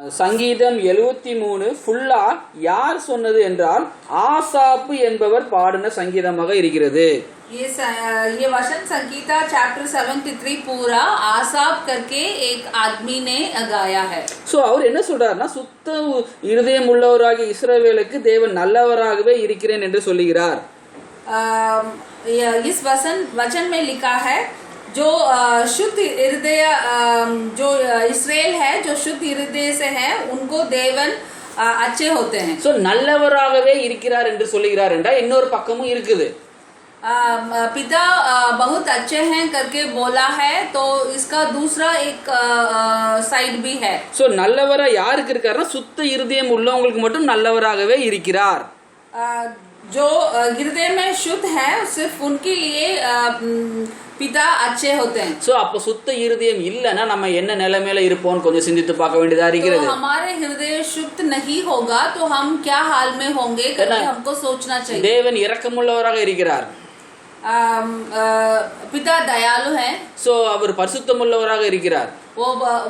சங்கீதம் 73 ஃபுல்லா யார் சொன்னது என்றால் ஆசாப்பு என்பவர் பாடின சங்கீதமாக இருக்கிறது. ये वचन संगीता चैप्टर 73 पूरा आसाप करके एक आदमी ने गाया है. சோ அவர் என்ன சொல்றாருன்னா சுத்த இருதயம் உள்ளவராகிய இஸ்ரவேலுக்கு தேவன் நல்லவராகவே இருக்கிறேன் என்று சொல்கிறார். इस वचन में लिखा है जो शुद्ध हृदय जो इस्राएल है जो शुद्ध हृदय से है उनको देवन अच्छे होते हैं. சோ நல்லவராகவே இருக்கிறார் என்று சொல்கிறார் என்றா இன்னொரு பக்கமும் இருக்குது. पिता बहुत अच्छे हैं करके बोला है तो इसका दूसरा एक साइड भी है. சோ நல்லவரா யாருக்கு இருக்காருன்னா சுத்த இருதயம் உள்ளவங்களுக்கு மட்டும் நல்லவராகவே இருக்கிறார். जो हृदय में शुद्ध है सिर्फ उनके लिए पिता अच्छे होते हैं. சோ அப்ப சுத்த இருதயம் இல்லனா நம்ம என்ன நிலைமையில இருப்போம் கொஞ்சம் சிந்தித்து பார்க்க வேண்டியதா இருக்கிறது. तो हमारे हृदय शुद्ध नहीं होगा तो हम क्या हाल में होंगे करके हमको सोचना चाहिए. தேவன் இரக்கமுள்ளவராக இருக்கிறார். पिता दयालु है. சோ அவர் பரிசுத்தமுள்ளவராக இருக்கிறார்.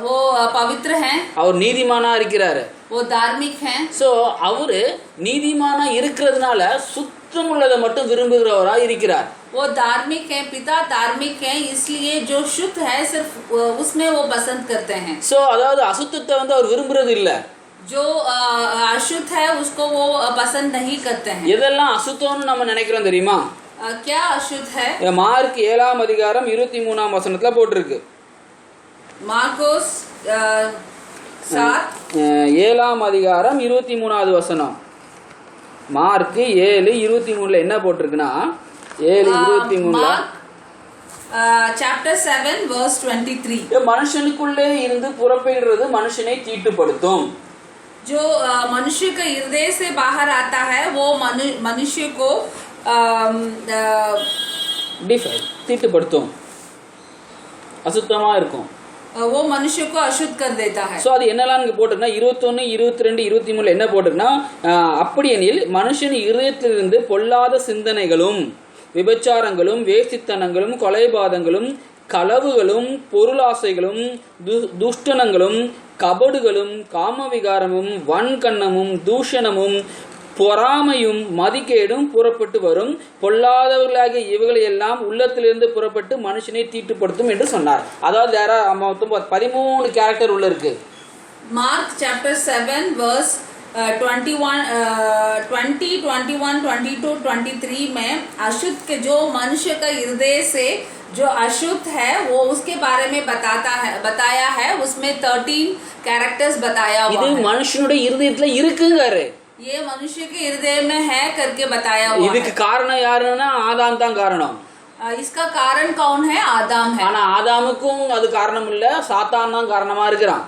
वो पवित्र हैं. அவர் நீதிமானா இருக்கிறார். वो धार्मिक हैं. சோ அவரு நீதிமானா இருக்கிறதுனால சுத்தமுள்ளதை மட்டும் விரும்புகிறவரா இருக்கிறார். वो धार्मिक है. पिता धार्मिक है इसलिए जो शुद्ध है सिर्फ उसमें वो पसंद करते हैं. சோ அதாவது அசுத்தத்தை வந்து அவர் விரும்புறது இல்ல. जो अशुद्ध है उसको वो पसंद नहीं करते हैं. இதெல்லாம் அசுத்தம்னு நம்ம நினைக்கிறோம் தெரியுமா? क्या अशुद्ध है? மார்க் 7 அதிகாரம் 23 வசனத்துல போட்டிருக்கு. मार्कोस 7 அதிகாரம் 23 வசனம். மார்க் 7:23 என்ன போட்டிருக்குன்னா 7:23 chapter 7 verse 23 மனுஷனுக்குள்ளே இருந்து புறப்படுகிறது மனுஷனை தீட்டுப்படுத்தும். जो मनुष्य का हृदय से बाहर आता है वो मनुष्य को தீட்டுப்படுத்தும் அசுத்தமா இருக்கும். वो मनुष्य को अशुद्ध कर देता है. சோ அது என்னலாம் இங்க போட்டுருக்குன்னா 21, 22, 23 என்ன போட்டுருக்குன்னா அப்படியெனில் மனுஷன் இருதயத்திலிருந்து பொல்லாத சிந்தனைகளும் விபச்சாரங்களும் வேசித்தனங்களும் கொலைபாதங்களும் களவுகளும் பொருளாசைகளும் துஷ்டனங்களும் கபடுகளும் காமவிகாரமும் வன்கண்ணமும் தூஷணமும் பொறாமையும் மதிக்கேடும் புறப்பட்டு வரும். பொல்லாதவர்களாகிய இவைகளை எல்லாம் உள்ளத்திலிருந்து புறப்பட்டு மனுஷனை தீட்டுப்படுத்தும் என்று சொன்னார். அதாவது 13 கேரக்டர் உள்ள இருக்கு. மார்க் சாப்டர் 7 verse 21, 22, 23 में अशुद्ध के जो मनुष्य का हृदय से जो अशुद्ध है वो उसके बारे में बताया है. उसमें 13 कैरेक्टर्स बताया हुआ है. இது மனுஷனுடைய இருதயத்துல இருக்குங்காரு. ये मनुष्य के हृदय में है करके बताया हुआ है. இதுக்கு காரணம் யாருன்னா ஆதாம் தான் காரணம். इसका कारण कौन है? आदम है. ஆனா ஆதாமுக்கும் அது காரணம் இல்ல, சாத்தான் தான் காரணமா இருக்கிறான்.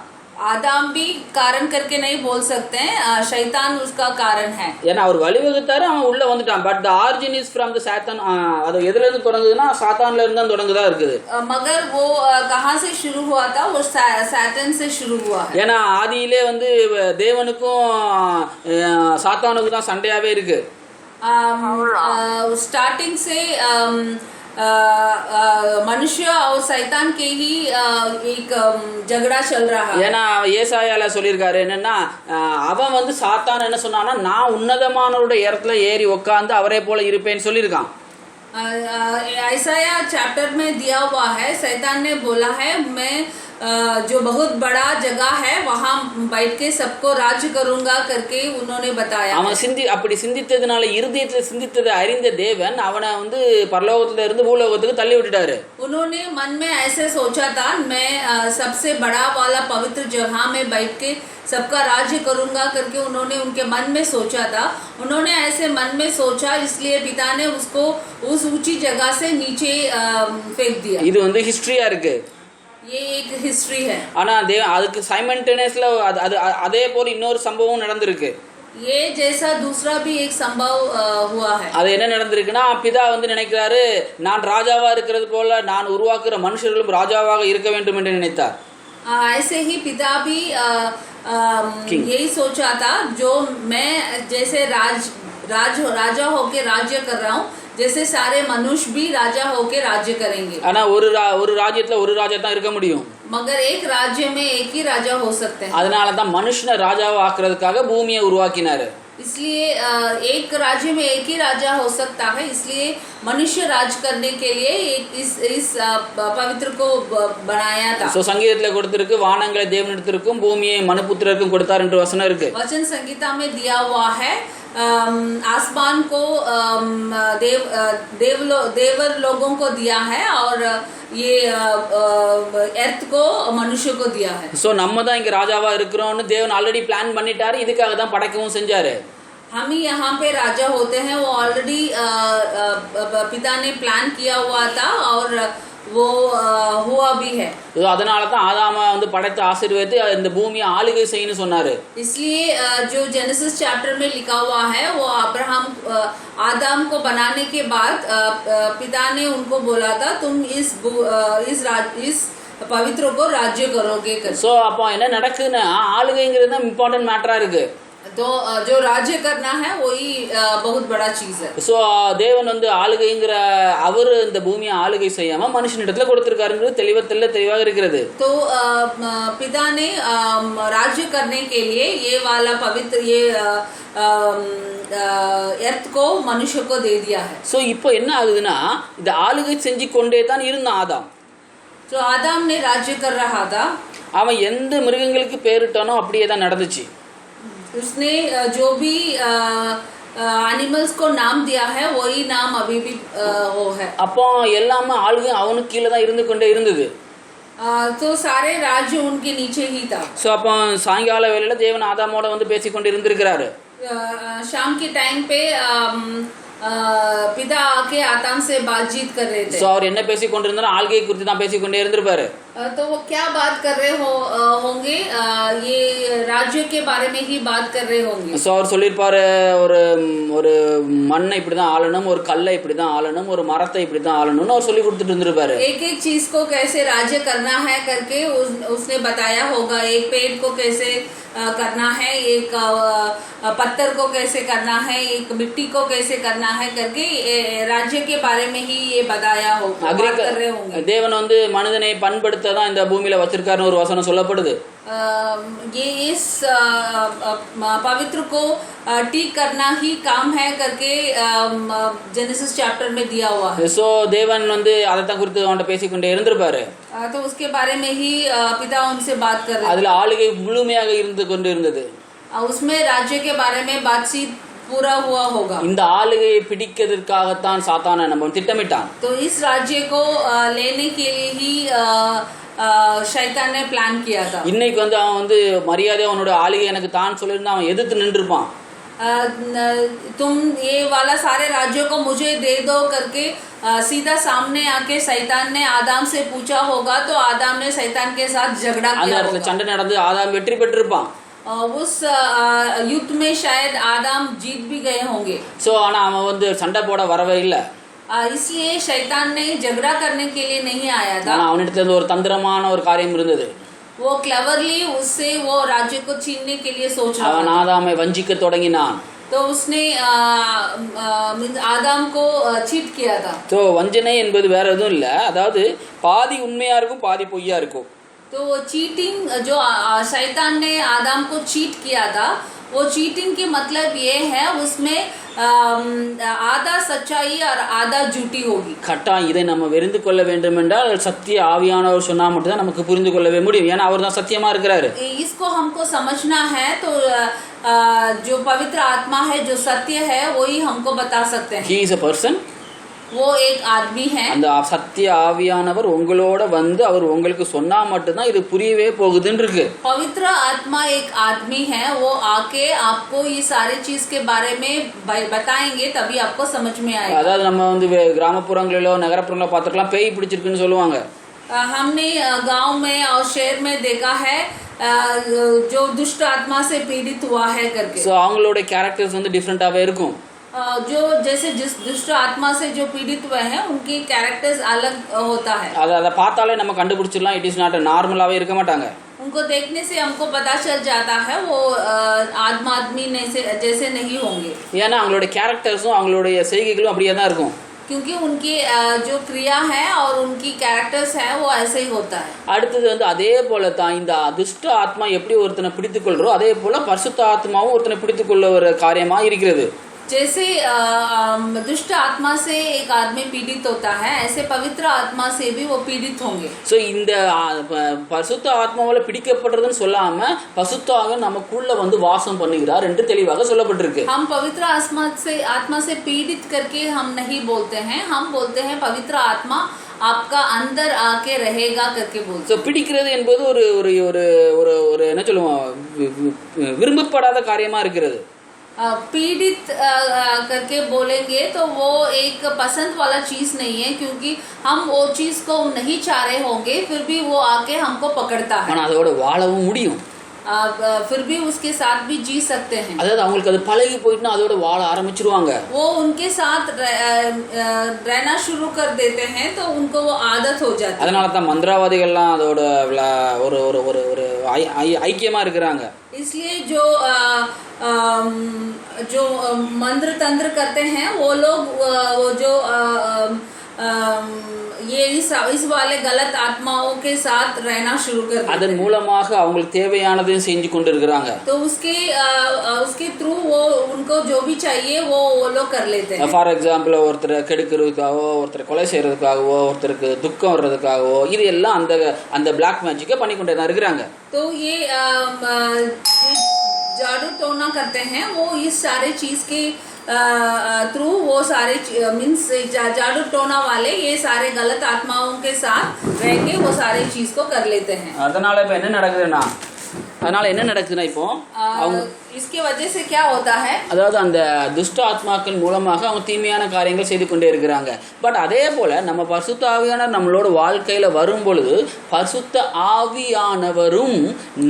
आदम भी कारण करके नहीं बोल सकते हैं, शैतान उसका कारण है. ஏன்னா அவர் வழிவகுத்தாரு, அவன் உள்ள வந்துட்டான். But the origin is from the சாத்தான். அது எதுல இருந்து தொடங்குதுன்னா சாத்தான்ல இருந்து தான் தொடங்குதா இருக்குது. मगर वो कहां से शुरू हुआ था? वो सैतान से शुरू हुआ है. ஏன்னா ஆதியிலே வந்து தேவனுக்கும் சாத்தானுக்கும் தான் சண்டையாவே இருக்கு. स्टार्टिंग से मनुष्य और शैतान के ही एक झगड़ा चल रहा है. ஏன்னா ஏசாயால சொல்லியிருக்காரு என்னன்னா அவன் வந்து சாத்தான் என்ன சொன்னான்னா நான் உன்னதமானவருடைய இடத்துல ஏறி உட்கார்ந்து அவரே போல இருப்பேன்னு சொல்லியிருக்கான். ऐसाया चैप्टर में दिया हुआ है. शैतान ने बोला है मैं जो बहुत बड़ा जगह है वहाँ बैठ के सबको राज्य करूंगा करके उन्होंने बताया. அவன் அப்படி சிந்தித்ததுனால இருதயத்தில் சிந்தித்ததை அறிந்த தேவன் அவனை வந்து பரலோகத்துல இருந்து பூலோகத்துக்கு தள்ளி விட்டுட்டாரு. उन्होंने मन में ऐसे सोचा था मैं सबसे बड़ा वाला पवित्र जगह में बैठ के सबका राज्य करूंगा करके उन्होंने उनके मन में सोचा था. उन्होंने ऐसे मन में सोचा इसलिए पिता ने उसको उस ऊंची जगह से नीचे फेंक दिया. இது வந்து ஹிஸ்டரியா இருக்கு. ये एक हिस्ट्री है. ஆனா அதுக்கு சைமல்டேனியஸ்ல அதே போல இன்னொரு சம்பவம் நடந்திருக்கு. ये जैसा दूसरा भी एक संभव हुआ है. அது என்ன நடந்திருக்குன்னா பிதா வந்து நினைக்கிறாரு நான் ராஜாவா இருக்கிறது போல நான் உருவாக்குற மனுஷர்களும் ராஜாவாக இருக்க வேண்டும் என்று நினைத்தார். ऐसे ही पिता भी यही सोचा था जो मैं जैसे राजा होके राज्य कर रहा हूँ जैसे सारे मनुष्य भी राजा होके राज्य करेंगे. ஆனா ஒரு ராஜ்யத்துல ஒரு ராஜா தான் இருக்க முடியும். मगर एक राज्य में एक ही राजा हो सकते हैं। அதனால தான் மனுஷனை ராஜாவை ஆக்குறதுக்காக பூமியை உருவாக்கினாரு. इसलिए एक राज्य में एक ही राजा हो सकता है, इसलिए मनुष्य राज करने के लिए इस पवित्र को बनाया था। சோ சங்கீதத்துல கொடுத்திருக்கு, வானங்களை தேவனிடத்திற்கும் பூமியை மனுபுத்திரருக்கும் கொடுத்தார் என்று வசனம் இருக்கு. वचन संहिता में दिया हुआ है, आसमान को देवर लोगों को दिया है और ये एर्थ को मनुष्य को दिया है। சோ நம்ம தான் இங்க ராஜாவா இருக்கிறோம்னு தேவன் ஆல்ரெடி பிளான் பண்ணிட்டாரு. இதுக்காக தான் படைக்கவும் செஞ்சாரு. हम ही यहाँ पे राजा होते हैं, वो ऑलरेडी पिता ने प्लान किया हुआ था और वो हुआ भी है। அதனால தான் ஆதாம வந்து படைத்து ஆசீர்வதித்து இந்த பூமியை ஆளுகை செய்யணும்னு சொன்னாரு. इसलिए जो जेनेसिस चैप्टर में लिखा हुआ है, वो अब्राहम आदम को बनाने के बाद पिता ने उनको बोला था, तुम इस पवित्र को राज्य करोगे। சோ அப்போ என்ன நடக்குதுன்னா ஆளுகைங்கிறது தான் இம்பார்ட்டன்ட் மேட்டரா இருக்கு. तो जो राज्य करना है वही बहुत बड़ा चीज है। சோ தேவன் வந்து ஆளுகைங்கிற அவர் இந்த பூமியை ஆளுகை செய்யாம மனுஷனிடத்துல கொடுத்திருக்காருங்கிறது தெளிவாக இருக்கிறது. तो पिता ने राज्य करने के लिए ये वाला पवित्र ये एर्थ को मनुष्य को दे दिया है। சோ இப்போ என்ன ஆகுதுன்னா இந்த ஆளுகை செஞ்சு கொண்டே தான் இருந்தான் ஆதாம். जो आदम ने राज्य कर रहा था, அவன் எந்த மிருகங்களுக்கு பேரிட்டானோ அப்படியே தான் நடந்துச்சு. उसने जो भी एनिमल्स को नाम दिया है वही नाम अभी भी वो है। அப்போ எல்லாமே ஆளுகை அவனுக்கு கீழே தான் இருந்து கொண்டே இருந்தது. तो सारे राज्य उनके नीचे ही था। சோ அப்போ சாயங்கால வேளையில தேவன் ஆதாமோட வந்து பேசிக்கொண்டு இருந்திருக்கிறாரு. शाम के टाइम पे पिता आके आदम से बातचीत कर रहे थे। சோ அவர் என்ன பேசிக்கொண்டிருந்தாரோ ஆளுகை குறித்து தான் பேசிக்கொண்டே இருந்திருப்பாரு. तो वो क्या बात कर रहे होंगे, ये राज्य के बारे में ही बात कर रहे होंगे। சோ அவர் சொல்லியிருப்பாரு, ஒரு மண்ணை இப்படிதான் ஆளணும், ஒரு கல்லை இப்படிதான் ஆளணும், ஒரு மரத்தை இப்படிதான் ஆளணும்னு அவர் சொல்லி கொடுத்துட்டு இருந்திருப்பாரு. एक एक चीज को कैसे राज्य करना है करके उसने बताया होगा। एक पेड़ को कैसे करना है, एक पत्थर को कैसे करना है, एक मिट्टी को कैसे करना है करके राज्य के बारे में ही ये बताया होगा, बात कर रहे होंगे। தேவன் வந்து மனிதனை பண்படுத்த தான் இந்த பூமியில வச்சிருக்காருன்னு ஒரு வசனம் சொல்லப்படுது. ये इस पवित्र को ठीक करना ही काम है करके जेनेसिस चैप्टर में दिया हुआ है। சோ தேவன் வந்து அதை தான் குறித்து அவன்கிட்ட பேசிக்கொண்டே இருந்திருப்பாரு. तो उसके बारे में ही पिता उनसे बात कर रहे थे। அதுல ஆளுகை முழுமையாக இருந்து கொண்டு இருந்தது. उसमें राज्य के बारे में बातचीत पूरा हुआ होगा। இந்த ஆளுகையை பிடிக்கிறதுக்காகத்தான் சாத்தானை நம்ம திட்டமிட்டான். तो इस राज्य को लेने के लिए ही शैतान ने प्लान किया था। இன்னைக்கு வந்து அவன் வந்து மரியாதை அவனோட ஆளுகை எனக்கு தான் சொல்லியிருந்தா அவன் எதிர்த்து நின்றுப்பான். तुम ये वाला सारे राज्यों को मुझे दे दो करके सीधा सामने आके शैतान ने आदम से पूछा होगा, तो आदम ने शैतान के साथ झगड़ा किया होगा। சண்டை நடந்து ஆதாம் வெற்றி பெற்றிருப்பான். उस युद्ध में शायद आदम जीत भी गए होंगे। சோ ஆனா அவன் வந்து சண்டை போட வரவே இல்லை. इसलिए शैतान ने झगड़ा करने के लिए नहीं आया था। ஆனா அவனிடத்துல ஒரு தந்திரமான ஒரு காரியம் இருந்தது. वो क्लेवरली उससे वो राज्य को छीनने के लिए सोच रहा அவன் था। ஆதாமை வஞ்சிக்க தொடங்கினான். तो उसने आदम को चीट किया था। சோ வஞ்சனை என்பது வேற எதுவும் இல்ல, அதாவது பாதி உண்மையா இருக்கும் பாதி பொய்யா இருக்கும். तो वो चीटिंग जो शैतान ने आदम को चीट किया था, वो चीटिंग की मतलब ये है उसमें आधा सच्चाई और आधा झूठी होगी। கட்டாயம் இதை நம்ம வெறிந்து கொள்ள வேண்டும் என்றால் சத்திய ஆவியானவர் சொன்னா மட்டும் தான் நமக்கு புரிந்து கொள்ளவே முடியும். ஏன்னா அவர் தான் சத்தியமா இருக்கிறாரு. इसको हमको समझना है, तो जो पवित्र आत्मा है, जो सत्य है, वही हमको बता सकते हैं। He is a person. वो एक आदमी है। அந்த சத்திய ஆவியானவர் உங்களோட வந்து அவர் உங்களுக்கு சொன்னா மட்டும்தான் இது புரியவே போகுதுன்னு இருக்கு. पवित्र आत्मा एक आदमी है, वो आके आपको ये सारी चीज के बारे में बताएंगे, तभी आपको समझ में आएगा। அதாவது நம்ம வந்து கிராமப்புறங்களிலோ நகரப்புறங்களோ பார்த்துக்கலாம், பேய் பிடிச்சிருக்குன்னு சொல்லுவாங்க. हमने गांव में और शहर में देखा है जो दुष्ट आत्मा से पीड़ित हुआ है करके। ஸோ அவங்களோட கேரக்டர்ஸ் வந்து டிஃப்ரெண்டாகவே இருக்கும். जो जैसे जिस दुष्ट आत्मा से जो पीड़ित हुए हैं उनकी कैरेक्टर्स अलग होता है। அதை பார்த்தாலே நம்ம கண்டுபிடிச்சிடலாம், இட் இஸ் நாட் நார்மலாகவே இருக்க மாட்டாங்க. उनको देखने से हमको पता चल जाता है वो आदमी जैसे नहीं होंगे। ஏன்னா அவங்களோட கேரக்டர்ஸும் அவங்களுடைய செய்கைகளும் அப்படியே தான் இருக்கும். क्योंकि उनकी जो क्रिया है और उनकी कैरेक्टर्स है वो ऐसे ही होता है. அடுத்தது வந்து அதே போல தான் இந்த துஷ்ட ஆத்மா எப்படி ஒருத்தனை பிடித்துக் கொள்றோ அதே போல பரிசுத்த ஆத்மாவும் ஒருத்தனை பிடித்துக் கொள்ள ஒரு காரியமா இருக்கிறது. जैसे दुष्ट आत्मा से एक आदमी पीड़ित होता है, ऐसे पवित्र आत्मा से भी वो पीड़ित होंगे. ஸோ இந்த பரிசுத்த ஆத்மாவால் பிடிக்கப்படுறதுன்னு சொல்லாம பசுத்தாக நமக்குள்ள வந்து வாசம் பண்ணுகிறார் என்று தெளிவாக சொல்லப்பட்டிருக்கு. हम पवित्र आत्मा से पीड़ित करके हम नहीं बोलते हैं, हम बोलते हैं पवित्र आत्मा आपका अंदर आके रहेगा करके बोलते. ஸோ பிடிக்கிறது என்பது ஒரு ஒரு ஒரு ஒரு ஒரு என்ன சொல்லுவோம் விரும்பப்படாத காரியமா இருக்கிறது. पीड़ित करके बोलेंगे तो वो एक पसंद वाला चीज़ नहीं है, क्योंकि हम वो चीज़ को नहीं चाह रहे होंगे, फिर भी वो आके हमको पकड़ता है. ஆனால் அதோட வாழவும் முடியும். फिर भी उसके साथ भी जी सकते हैं. அதாவது அவங்களுக்கு அது பழகி போயிட்டுனா அதோட வாழ ஆரம்பிச்சிருவாங்க. वो उनके साथ रहना शुरू कर देते हैं तो उनको वो आदत हो जाती है. அதனால தான் மந்திரவாதிகள்லாம் அதோட ஒரு ஒரு ஒரு ஒரு ஐக்கியமா இருக்கிறாங்க. इसलिए जो मंत्र तंत्र करते हैं वो लोग वो जो ये इस वाले गलत आत्माओं के साथ रहना शुरू कर देते हैं. அதன் மூலமாக அவங்களுக்கு தேவையானதையும் செஞ்சு கொண்டு இருக்கிறாங்க. तो उसके थ्रू वो उनको जो भी चाहिए वो लोग कर लेते हैं. ஃபார் எக்ஸாம்பிள் ஒருத்தரை கெடுக்கிறதுக்காகவோ ஒருத்தரை கொலை செய்யறதுக்காகவோ ஒருத்தருக்கு துக்கம் வர்றதுக்காகவோ இது எல்லாம் அந்த பிளாக் மேஜிக்கை பண்ணி கொண்டே தான் இருக்கிறாங்க. तो ये जादू टोना करते हैं वो इस सारे चीज के थ्रू वो सारे मीन्स जादू टोना वाले ये सारे गलत आत्माओं के साथ रह के वो सारे चीज को कर लेते हैं. அதனால இப்ப என்ன நடக்குதுன்னா இப்போ அவங்க इसके वजह से क्या होता है, அதாவது அந்த துஷ்ட ஆத்மாக்கள் மூலமாக அவங்க தீமையான காரியங்கள் செய்து கொண்டே இருக்கிறாங்க. பட் அதே போல நம்ம பரிசுத்த ஆவியானவர் நம்மளோட வாழ்க்கையில வரும் பொழுது பரிசுத்த ஆவியானவரும்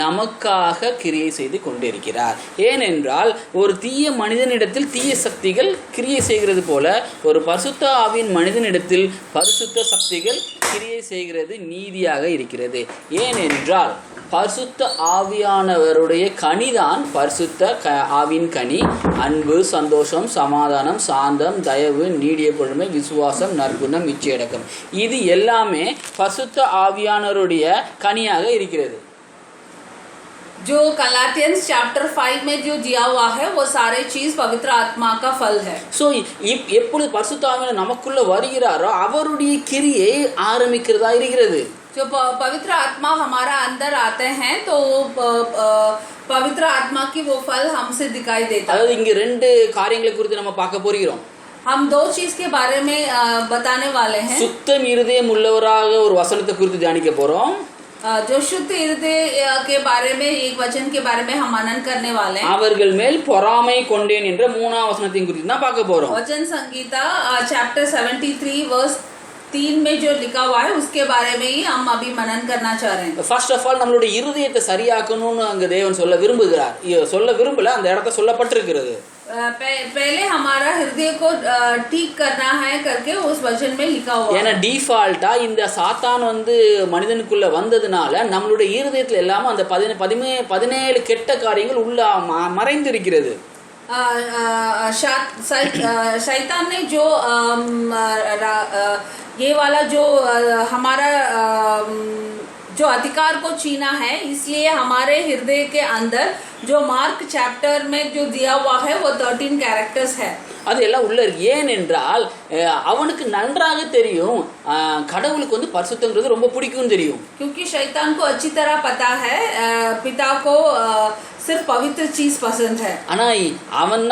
நமக்காக கிரியை செய்து கொண்டிருக்கிறார். ஏனென்றால் ஒரு தீய மனிதனிடத்தில் தீய சக்திகள் கிரியை செய்கிறது போல ஒரு பரிசுத்த ஆவியின் மனிதனிடத்தில் பரிசுத்த சக்திகள் கிரியை செய்கிறது நீதியாக இருக்கிறது. ஏனென்றால் பரிசுத்த ஆவியானவருடைய கனிதான் பரிசுத்த ஆவின் கனி. அன்பு, சந்தோஷம், சமாதானம், சாந்தம், தயவு, நீடிய பொறுமை, விசுவாசம், நற்குணம், இச்சையடக்கம், இது எல்லாமே பரிசுத்த ஆவியானவருடைய கனியாக இருக்கிறது. जो गलातियंस चैप्टर 5 में जो दिया हुआ है वो सारे चीज पवित्र आत्मा का फल है. सो எப்பொழுது பரிசுத்த ஆவியானவர் நமக்குள்ள வருகிறாரோ அவருடைய கிரியை ஆரம்பிக்கிறதா இருக்கிறது. जो पवित्र आत्मा हमारा अंदर आते हैं तो पवित्र आत्मा की वो फल हमसे दिखाई देता है. அதாவது இங்க ரெண்டு காரியங்களை குறித்து நம்ம பார்க்க போகிறோம். हम दो चीज के बारे में बताने वाले हैं. சுத்தம் இருதயம் உள்ளவராக ஒரு வசனத்தை குறித்து தியானிக்க போறோம். जो शुद्ध हृदय के बारे में एक वचन के बारे में हम मनन करने वाले हैं. அவர்கள் மேல் பொறாமை கொண்டேன் என்ற மூணாம் வசனத்தின் குறித்து தான் பார்க்க போறோம். वचन संगीता चैप्टर 73 वर्स 3 में जो लिखा हुआ है उसके बारे में ही हम अभी मनन करना चाह रहे हैं. फर्स्ट ऑफ ऑल நம்மளுடைய இருதயத்தை சரியாக்கணும்னு அங்க தேவன் சொல்ல விரும்பல அந்த இடத்துல சொல்லப்பட்டிருக்கிறது. पहले हमारा हृदय को ठीक करना है करके उस वचन में लिखा हुआ है. ஏன்னா டிஃபால்ட்டா இந்த சாத்தான் வந்து மனிதனுக்குள்ள வந்ததுனால நம்மளுடைய இருதயத்துல எல்லாம் அந்த 17 கெட்ட காரியங்கள் உள்ள மறைந்து இருக்கிறது. शैतान ने जो ये वाला जो हमारा जो अधिकार को छीना है, इसलिए हमारे हृदय के अंदर जो मार्क चैप्टर में जो दिया हुआ है वो 13 कैरेक्टर्स है. அது எல்லாம் உள்ள இருக்கு. ஏனென்றால் அவனுக்கு நன்றாக தெரியும் கடவுளுக்கு வந்து பரிசுத்தங்கிறது ரொம்ப பிடிக்கும் தெரியும். क्योंकि शैतान को अच्छी तरह पता है पिता को सिर्फ पवित्र चीज पसंद है. ஆனா அவன்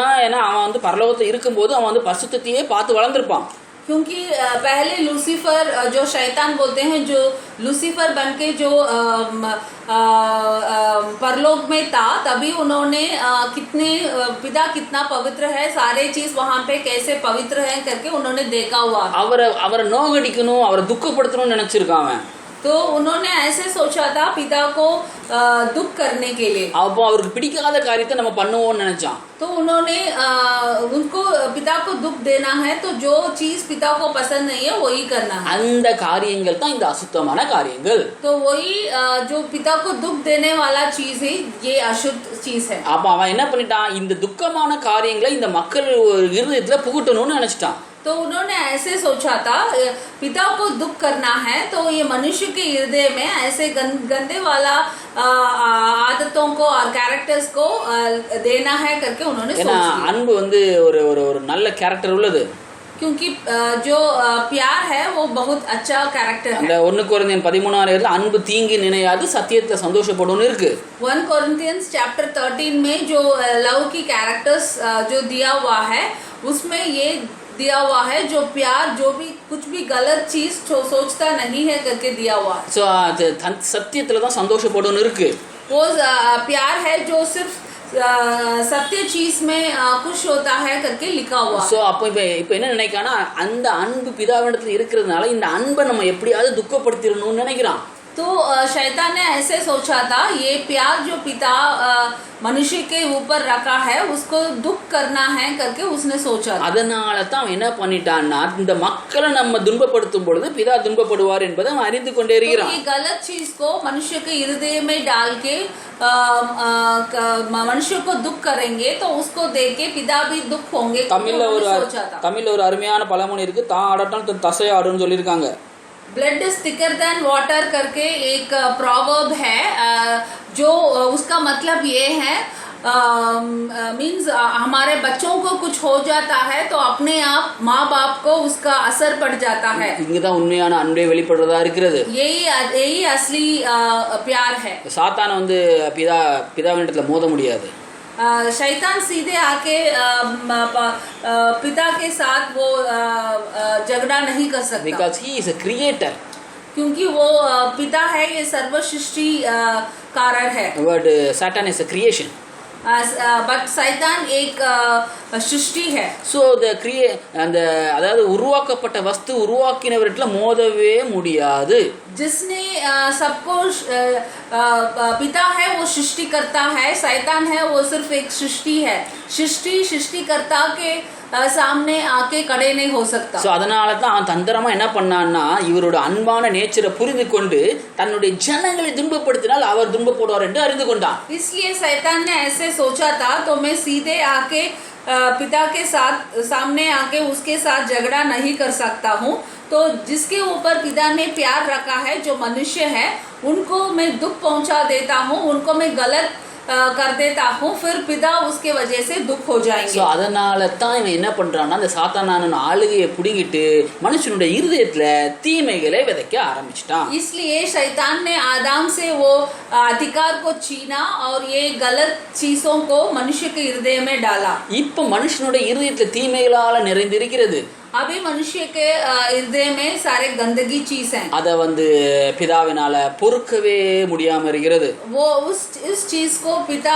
வந்து பரலோகத்துல இருக்கும்போது அவன் வந்து பரிசுத்தத்தையே பார்த்து வளர்ந்திருப்பான். क्योंकि पहले लूसीफर जो शैतान बोलते हैं, जो लूसीफर बनके जो परलोक में था, तभी उन्होंने पिता कितना पवित्र है, सारे चीज वहाँ पे कैसे पवित्र है करके उन्होंने देखा हुआ. அவரை நோகடிக்கணும், அவரை துக்கப்படுத்தணும்னு நினைச்சிருக்கான் அவன். तो उन्होंने ऐसे सोचा था पिता को दुख करने के लिए. அப்போ அவருக்கு பிடிக்காத காரியத்தை நம்ம பண்ணுவோம்னு நினைச்சான். तो उन्होंने उनको पिता को दुख देना है, तो जो चीज पिता को पसंद नहीं है वही करना है. அந்த காரியங்கள் தான் இந்த அசுத்தமான காரியங்கள். तो वही जो पिता को दुख देने वाला चीज है, ये अशुद्ध चीज है. அப்ப அவன் என்ன பண்ணிட்டான், இந்த துக்கமான காரியங்களை இந்த மக்கள் இருதயத்துல புகுட்டணும்னு நினைச்சிட்டான். तो उन्होंने ऐसे सोचा था पिता को दुख करना है तो ये मनुष्य के हृदय में ऐसे गंदे वाला आदतों को और कैरेक्टर्स को देना है करके उन्होंने ஏன்னா सोच लिया। அன்பு வந்து ஒரு ஒரு ஒரு நல்ல கேரக்டர் உள்ளது. क्योंकि जो प्यार है वो बहुत अच्छा कैरेक्टर அந்த है। 1 கொரிந்தியன் 13 அன்பு தீங்கு நினையாது சத்தியத்துல சந்தோஷப்படும்னு இருக்கு. 1 Corinthians chapter 13 में जो लव की कैरेक्टर्स जो दिया हुआ है उसमें ये दिया हुआ है जो प्यार जो भी कुछ भी गलत चीज सोचता नहीं है करके दिया हुआ है। ஸோ அது சத்தியத்துல தான் சந்தோஷப்படும்னு இருக்கு. वो प्यार है जो सिर्फ सत्य चीज में खुश होता है करके लिखा हुआ है। ஸோ அப்போ இப்போ என்ன நினைக்கானா அந்த அன்பு பிதாவிடத்துல இருக்கிறதுனால இந்த அன்பை நம்ம எப்படியாவது துக்கப்படுத்திடணும்னு நினைக்கிறான். तो शैतान ने ऐसे सोचा था ये प्यार जो पिता मनुष्य के ऊपर रखा है उसको दुख करना है करके उसने सोचा था। அதனால தான் அவன் என்ன பண்ணிட்டான்னா இந்த மக்களை நம்ம துன்பப்படுத்தும் பொழுது பிதா துன்பப்படுவார் என்பதை அவன் அறிந்து கொண்டே तो இருக்கிறான். ये गलत चीज को मनुष्य के हृदय में डाल के मनुष्य को दुख करेंगे तो उसको देख के पिता भी दुख होंगे। தமிழ்ல ஒரு அருமையான பழமொழி இருக்கு, தான் ஆடட்டால் தன் தசை ஆடுன்னு சொல்லியிருக்காங்க. Blood is thicker than water करके एक प्रॉवर्ब है जो उसका मतलब ये है मीन्स हमारे बच्चों को कुछ हो जाता है तो अपने आप माँ बाप को उसका असर पड़ जाता है। இங்கதான் உண்மையான அன்பே வெளிப்படுறதா இருக்கிறது. यही असली प्यार है। சாத்தான் வந்து பிதாவினிடத்துல மோத முடியாது. शैतान सीधे आके पिता के साथ वो झगड़ा नहीं कर सकता because he is a creator. क्योंकि वो पिता है, ये सर्व सृष्टि कारक है। but Satan is a creation. But शैतान एक सृष्टि है। ஸோ அந்த அதாவது உருவாக்கப்பட்ட வஸ்து உருவாக்கினவர்கிட்ட மோதவே முடியாது. जिसने सबको पिता है वो सृष्टि करता है, शैतान है वो सिर्फ एक सृष्टि है। सृष्टिकर्ता के सामने आके खड़े नहीं हो सकता। ஸோ அதனால தான் அவன் தந்திரமா என்ன பண்ணான்னா இவரோட அன்பான நேச்சரை புரிந்து கொண்டு தன்னுடைய ஜனங்களை துன்பப்படுத்தினால் அவர் துன்பப்படுவார் என்று அறிந்து கொண்டான். इसलिए शैतान ने ऐसे सोचा था तो मैं सीधे आके पिता के साथ सामने आके उसके साथ झगड़ा नहीं कर सकता हूँ, तो जिसके ऊपर पिता ने प्यार रखा है जो मनुष्य है उनको मैं दुख पहुँचा देता हूँ, उनको मैं गलत कर देता हूँ, फिर पिता उसके वजह से दुख हो जाएंगे। ஸோ அதனால தான் இவன் என்ன பண்றான்னா அந்த சாத்தானான ஆளுகையை புடுங்கிட்டு மனுஷனுடைய இருதயத்துல தீமைகளை விதைக்க ஆரம்பிச்சிட்டான். इसलिए शैतान ने आदम से वो अधिकार को छीना और ये गलत चीजों को मनुष्य के हृदय में डाला। இப்போ மனுஷனுடைய இருதயத்துல தீமைகளால நிறைந்திருக்கிறது. अभी मनुष्य के हृदय में सारे गंदगी चीज हैं। அதை வந்து பிதாவினால பொறுக்கவே முடியாம இருக்கிறது. वो इस चीज को पिता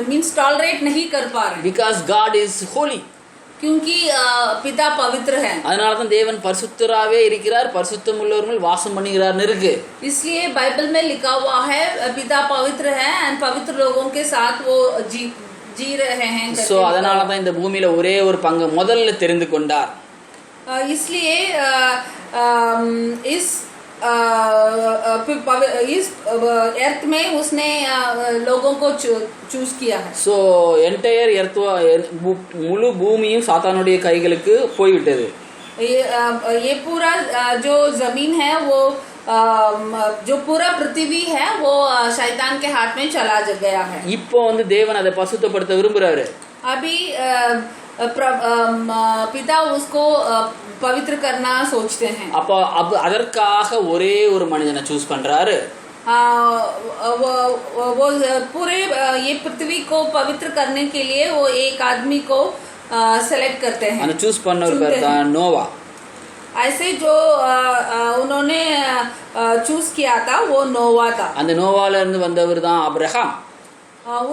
मीन्स टॉलरेट नहीं कर पा रहे because God is holy. क्योंकि पिता पवित्र है। அதனால தான் தேவன் பரிசுத்தராகவே இருக்கிறார், பரிசுத்தம் உள்ளவர்கள் வாசம் பண்ணுகிறார்னு இருக்கு. इसलिए बाइबल में लिखा हुआ है पिता पवित्र है एंड पवित्र लोगों के साथ वो जी रहे हैं। ஸோ அதனால தான் இந்த பூமியில ஒரே ஒரு பங்கு முதல்ல தெரிந்து கொண்டார். इसलिए इस अर्थ में उसने लोगों को चूज किया है। ஸோ என்டையர் எர்த் முழு பூமியும் சாத்தானுடைய கைகளுக்கு போய்விட்டது. ये पूरा जो जमीन है वो जो पूरा पृथ्वी है वो शैतान के हाथ में चला गया है। இப்போ வந்து தேவன் அதை பசுத்தப்படுத்த விரும்புறாரு. अभी पिता उसको पवित्र करना सोचते हैं। அப்போ அதற்காக ஒரே ஒரு மனிதனை சூஸ் பண்றாரு. वो पूरे ये पृथ्वी को पवित्र करने के लिए वो एक आदमी को सेलेक्ट करते हैं। அந்த சூஸ் பண்ணவர் பேர் தான் நோவா. ऐसे जो उन्होंने चूज किया था वो नोवा था। அந்த நோவால இருந்து வந்தவர் தான் ஆபிரகாம்.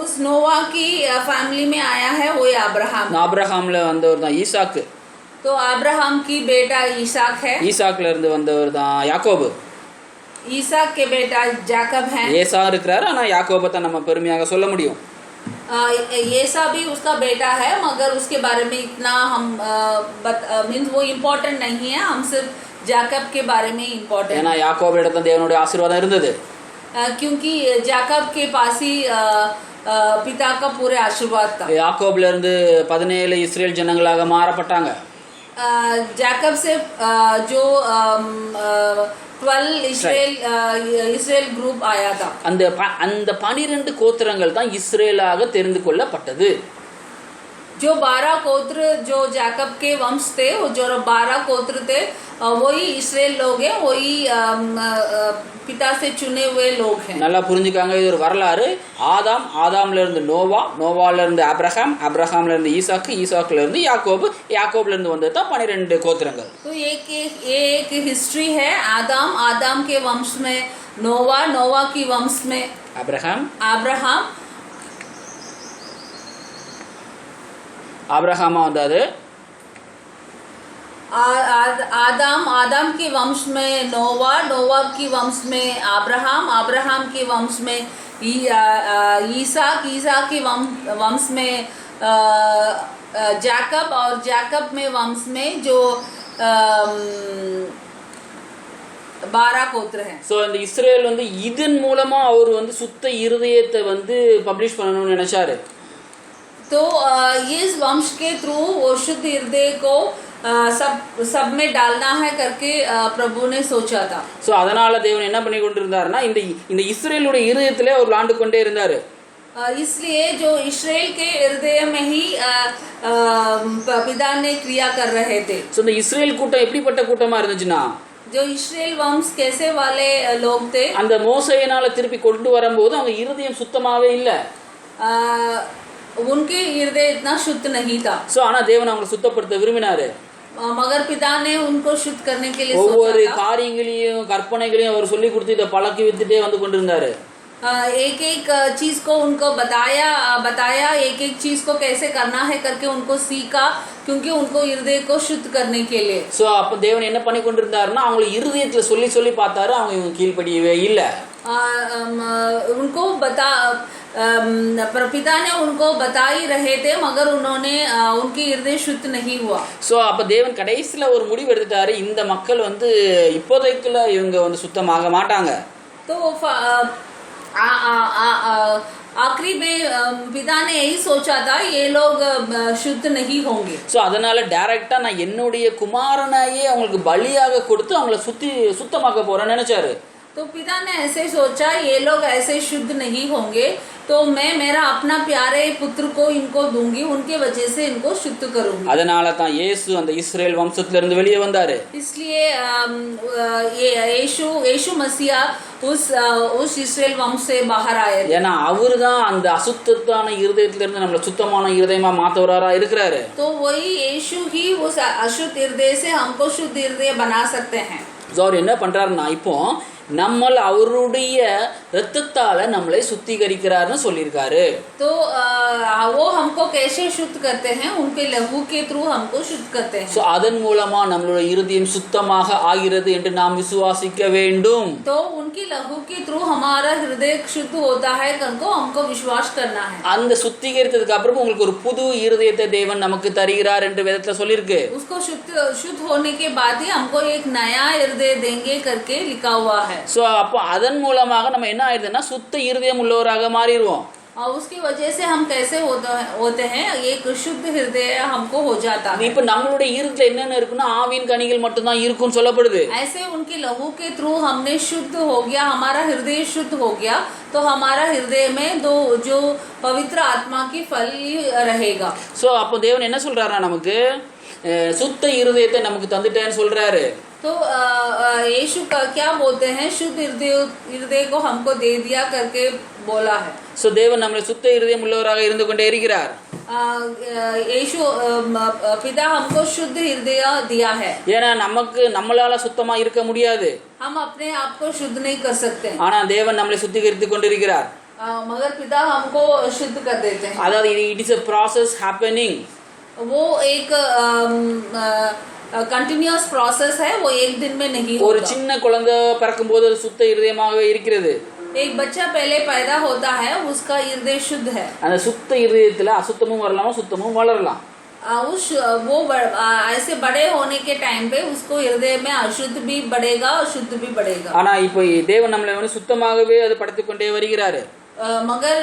उस नोवा की फैमिली में आया है वो अब्राहम। ஆபிரகாம்ல வந்தவர் தான் ஈசாக்கு. तो अब्राहम की बेटा ईसाक है। ஈசாக்ல இருந்து வந்தவர் தான் யாக்கோபு. ईसाक के बेटा जाकब है। ஏசா இருக்கிறாரு, ஆனா யாக்கோபை தான் நம்ம பெருமையாக சொல்ல முடியும். येसा भी उसका बेटा है मगर उसके बारे में इतना हम मीन्स वो इम्पोर्टेंट नहीं है, हम सिर्फ जाकब के बारे में इम्पोर्टेंट। ஏன்னா யாக்கோபு இடத்துல தேவனுடைய ஆசீர்வாதம் இருந்தது. क्योंकि जाकब के पास ही पिता का पूरे आशीर्वाद था। யாக்கோப்ல இருந்து 17 இஸ்ரேல் ஜனங்களாக மாறப்பட்டாங்க. जाकब से जो 12 इस्राएल ग्रुप आया था। அந்த 12 கோத்திரங்கள் தான் இஸ்ரேலாக தெரிந்து கொள்ளப்பட்டது. जो 12 गोत्र जो जाकब के वंश थे, वो जो 12 गोत्र थे वही इस्राएल लोग हैं, वही पिता से चुने हुए लोग हैं। நல்லா புரிஞ்சுக்காங்க, இது ஒரு வரலாறு. ஆதாம்ல இருந்து நோவால இருந்து அப்ரஹாம்ல இருந்து ஈசாக்குல இருந்து யாக்கோப்ல இருந்து வந்தது தான் 12 கோத்திரங்கள். तो एक हिस्ट्री है। आदाम के वंश में नोवा की वंश में அப்ரஹாமா வந்தாரு. आदम के वंश में नोवा की वंश में अब्राहम के वंश में ईसा के वंश में जाकब, और जाकब में वंश में जो 12 கோத்திர हैं। ஸோ இந்த இஸ்ரேல் வந்து இதன் மூலமா அவர் வந்து சுத்த இருதயத்தை வந்து பப்ளிஷ் பண்ணணும்னு நினைச்சாரு. तो इस वंश के थ्रू वो शुद्ध हृदय को सब में डालना है करके प्रभु ने सोचा था। ஸோ அதனால தேவன் என்ன பண்ணி கொண்டிருந்தாருன்னா இந்த இஸ்ரேலுடைய இருதயத்திலே அவர் ஆண்டு கொண்டே இருந்தாரு. इसलिए जो इस्राएल के हृदय में ही पिता ने क्रिया कर रहे थे। ஸோ இந்த இஸ்ரேல் கூட்டம் எப்படிப்பட்ட கூட்டமா இருந்துச்சுன்னா, जो इस्राएल वंश कैसे वाले लोग थे, அந்த மோசேயினால திருப்பி கொண்டு வரும்போது அவங்க இருதயம் சுத்தமாவே இல்லை. उनके हृदय इतना शुद्ध नहीं था। ஸோ ஆனா தேவன் அவங்களை சுத்தப்படுத்த விரும்பினாரு. मगर पिता ने उनको शुद्ध करने के लिए ஒவ்வொரு காரியங்களையும் கற்பனைகளையும் அவர் சொல்லி கொடுத்து இதை பழக்கி வித்துட்டே வந்து கொண்டிருந்தாரு. एक चीज को उनको बताया एक चीज को कैसे करना है करके उनको सीखा, क्योंकि उनको हृदय को शुद्ध करने के लिए। ஸோ அப்போ தேவன் என்ன பண்ணி கொண்டிருந்தாருன்னா அவங்களை இருதயத்துல சொல்லி பார்த்தாரு, அவங்க இவங்க கீழ்ப்படியவே இல்லை. उनको पिता ने उनको बता ही रहे थे, मगर उन्होंने उनकी हृदय शुद्ध नहीं हुआ। ஸோ அப்போ தேவன் கடைசியில் ஒரு முடிவு எடுத்துட்டாரு, இந்த மக்கள் வந்து இப்போதைக்குள்ள இவங்க வந்து சுத்தமாக மாட்டாங்க. तो आखिरी में पिता ने यही सोचा था, ये लोग शुद्ध नहीं होंगे। ஸோ அதனால டைரக்டா நான் என்னுடைய குமாரனையே அவங்களுக்கு பலியாக கொடுத்து அவங்கள சுத்தமாக்க போறேன்னு நினைச்சாரு. तो पिता ने ऐसे सोचा, ये लोग ऐसे शुद्ध नहीं होंगे, तो मैं मेरा अपना प्यारे पुत्र को इनको दूंगी, उनके वजह से इनको शुद्ध करूंगी। அதனால தான் இயேசு அந்த இஸ்ரேல் வம்சத்துல இருந்து வெளியே வந்தாரு. इसलिए यीशु मसीहा उस इस्राएल वंश से बाहर आए। ஏன்னா அவர்தான் அந்த அசுத்தத்தான இருதயத்துல இருந்து நம்மள சுத்தமான இருதயமா மாத்தவராரா இருக்கிறாரு. तो वही यीशु ही उस अशुद्ध हृदय से हमको शुद्ध हृदय बना सकते हैं। அவர் என்ன பண்றாருன்னா இப்போ நம்மள அவருடைய இரத்தத்தால நம்மளை சுத்திகரிக்கிறார்னு சொல்லியிருக்காரு. तो वो हमको कैसे शुद्ध करते हैं, उनके लहू के थ्रू हमको शुद्ध करते हैं। சோ அதன் மூலமா நம்மளுடைய இருதயம் சுத்தமாக ஆகிறது என்று நாம் விசுவாசிக்க வேண்டும். तो उनकी लहू के थ्रू हमारा हृदय शुद्ध होता है, हमको विश्वास करना है। அந்த சுத்திகரித்ததுக்கு அப்புறம் உங்களுக்கு ஒரு புது இருதயத்தை தேவன் நமக்கு தருகிறார் என்று வேதத்துல சொல்லிருக்கு. उसको शुद्ध होने के बाद ही हमको एक नया हृदय देंगे करके लिखा हुआ है। சோ அப்போ அதன் மூலமாக நம்ம என்ன ஆயிடுதுன்னா சுத்த இருதயம் உள்ளவராக மாறிடுவோம். और उसकी वजह से हम कैसे होते हैं, एक शुद्ध हृदय हमको हो जाता है। இப்போ நம்மளுடைய இருதயத்துல என்னென்ன இருக்குன்னா ஆவியின் கனிகள் மட்டும் தான் இருக்கும்னு சொல்லப்படுது. ऐसे उनके लहू के थ्रू हमने शुद्ध हो गया, हमारा हृदय शुद्ध हो गया, तो हमारा हृदय में जो पवित्र आत्मा की फल रहेगा। சோ அப்போ தேவன் என்ன சொல்றாரா, நமக்கு சுத்த இருதயத்தை நமக்கு தந்துட்டேன்னு சொல்றாரு. तो यीशु का क्या बोलते हैं, शुद्ध हृदय को हमको दे दिया करके बोला है। சோ தேவன் நம்மளை சுத்த இருதயம் உள்ளவராக இருந்து கொண்டே இருக்கிறார். यीशु पिता हमको शुद्ध हृदय दिया है। ஏன்னா நம்மளால சுத்தமா இருக்க முடியாது. हम अपने आप को शुद्ध नहीं कर सकते, ஆனா தேவன் நம்மளை சுத்திகரித்துக் கொண்டிருக்கிறார். मगर पिता हमको शुद्ध कर देते हैं। அதாவது it is a process happening. वो एक कंटिन्यूअस प्रोसेस है, वो एक दिन में नहीं होगा। ஒரு சின்ன குழந்தை பிறக்கும்போது அது சுத்த இருதயமாகவே இருக்கிறது. एक बच्चा पहले पैदा होता है, उसका हृदय शुद्ध है। அந்த சுத்த இருதயத்துல அசுத்தமும் வரலாம், சுத்தமும் வளரலாம். ऐसे बड़े होने के टाइम पे उसको हृदय में अशुद्ध भी बढ़ेगा और शुद्ध भी बढ़ेगा. ஆனா இப்போ தேவன் நம்மளை வந்து சுத்தமாகவே அது படைத்துக் கொண்டே வருகிறாரு. मगर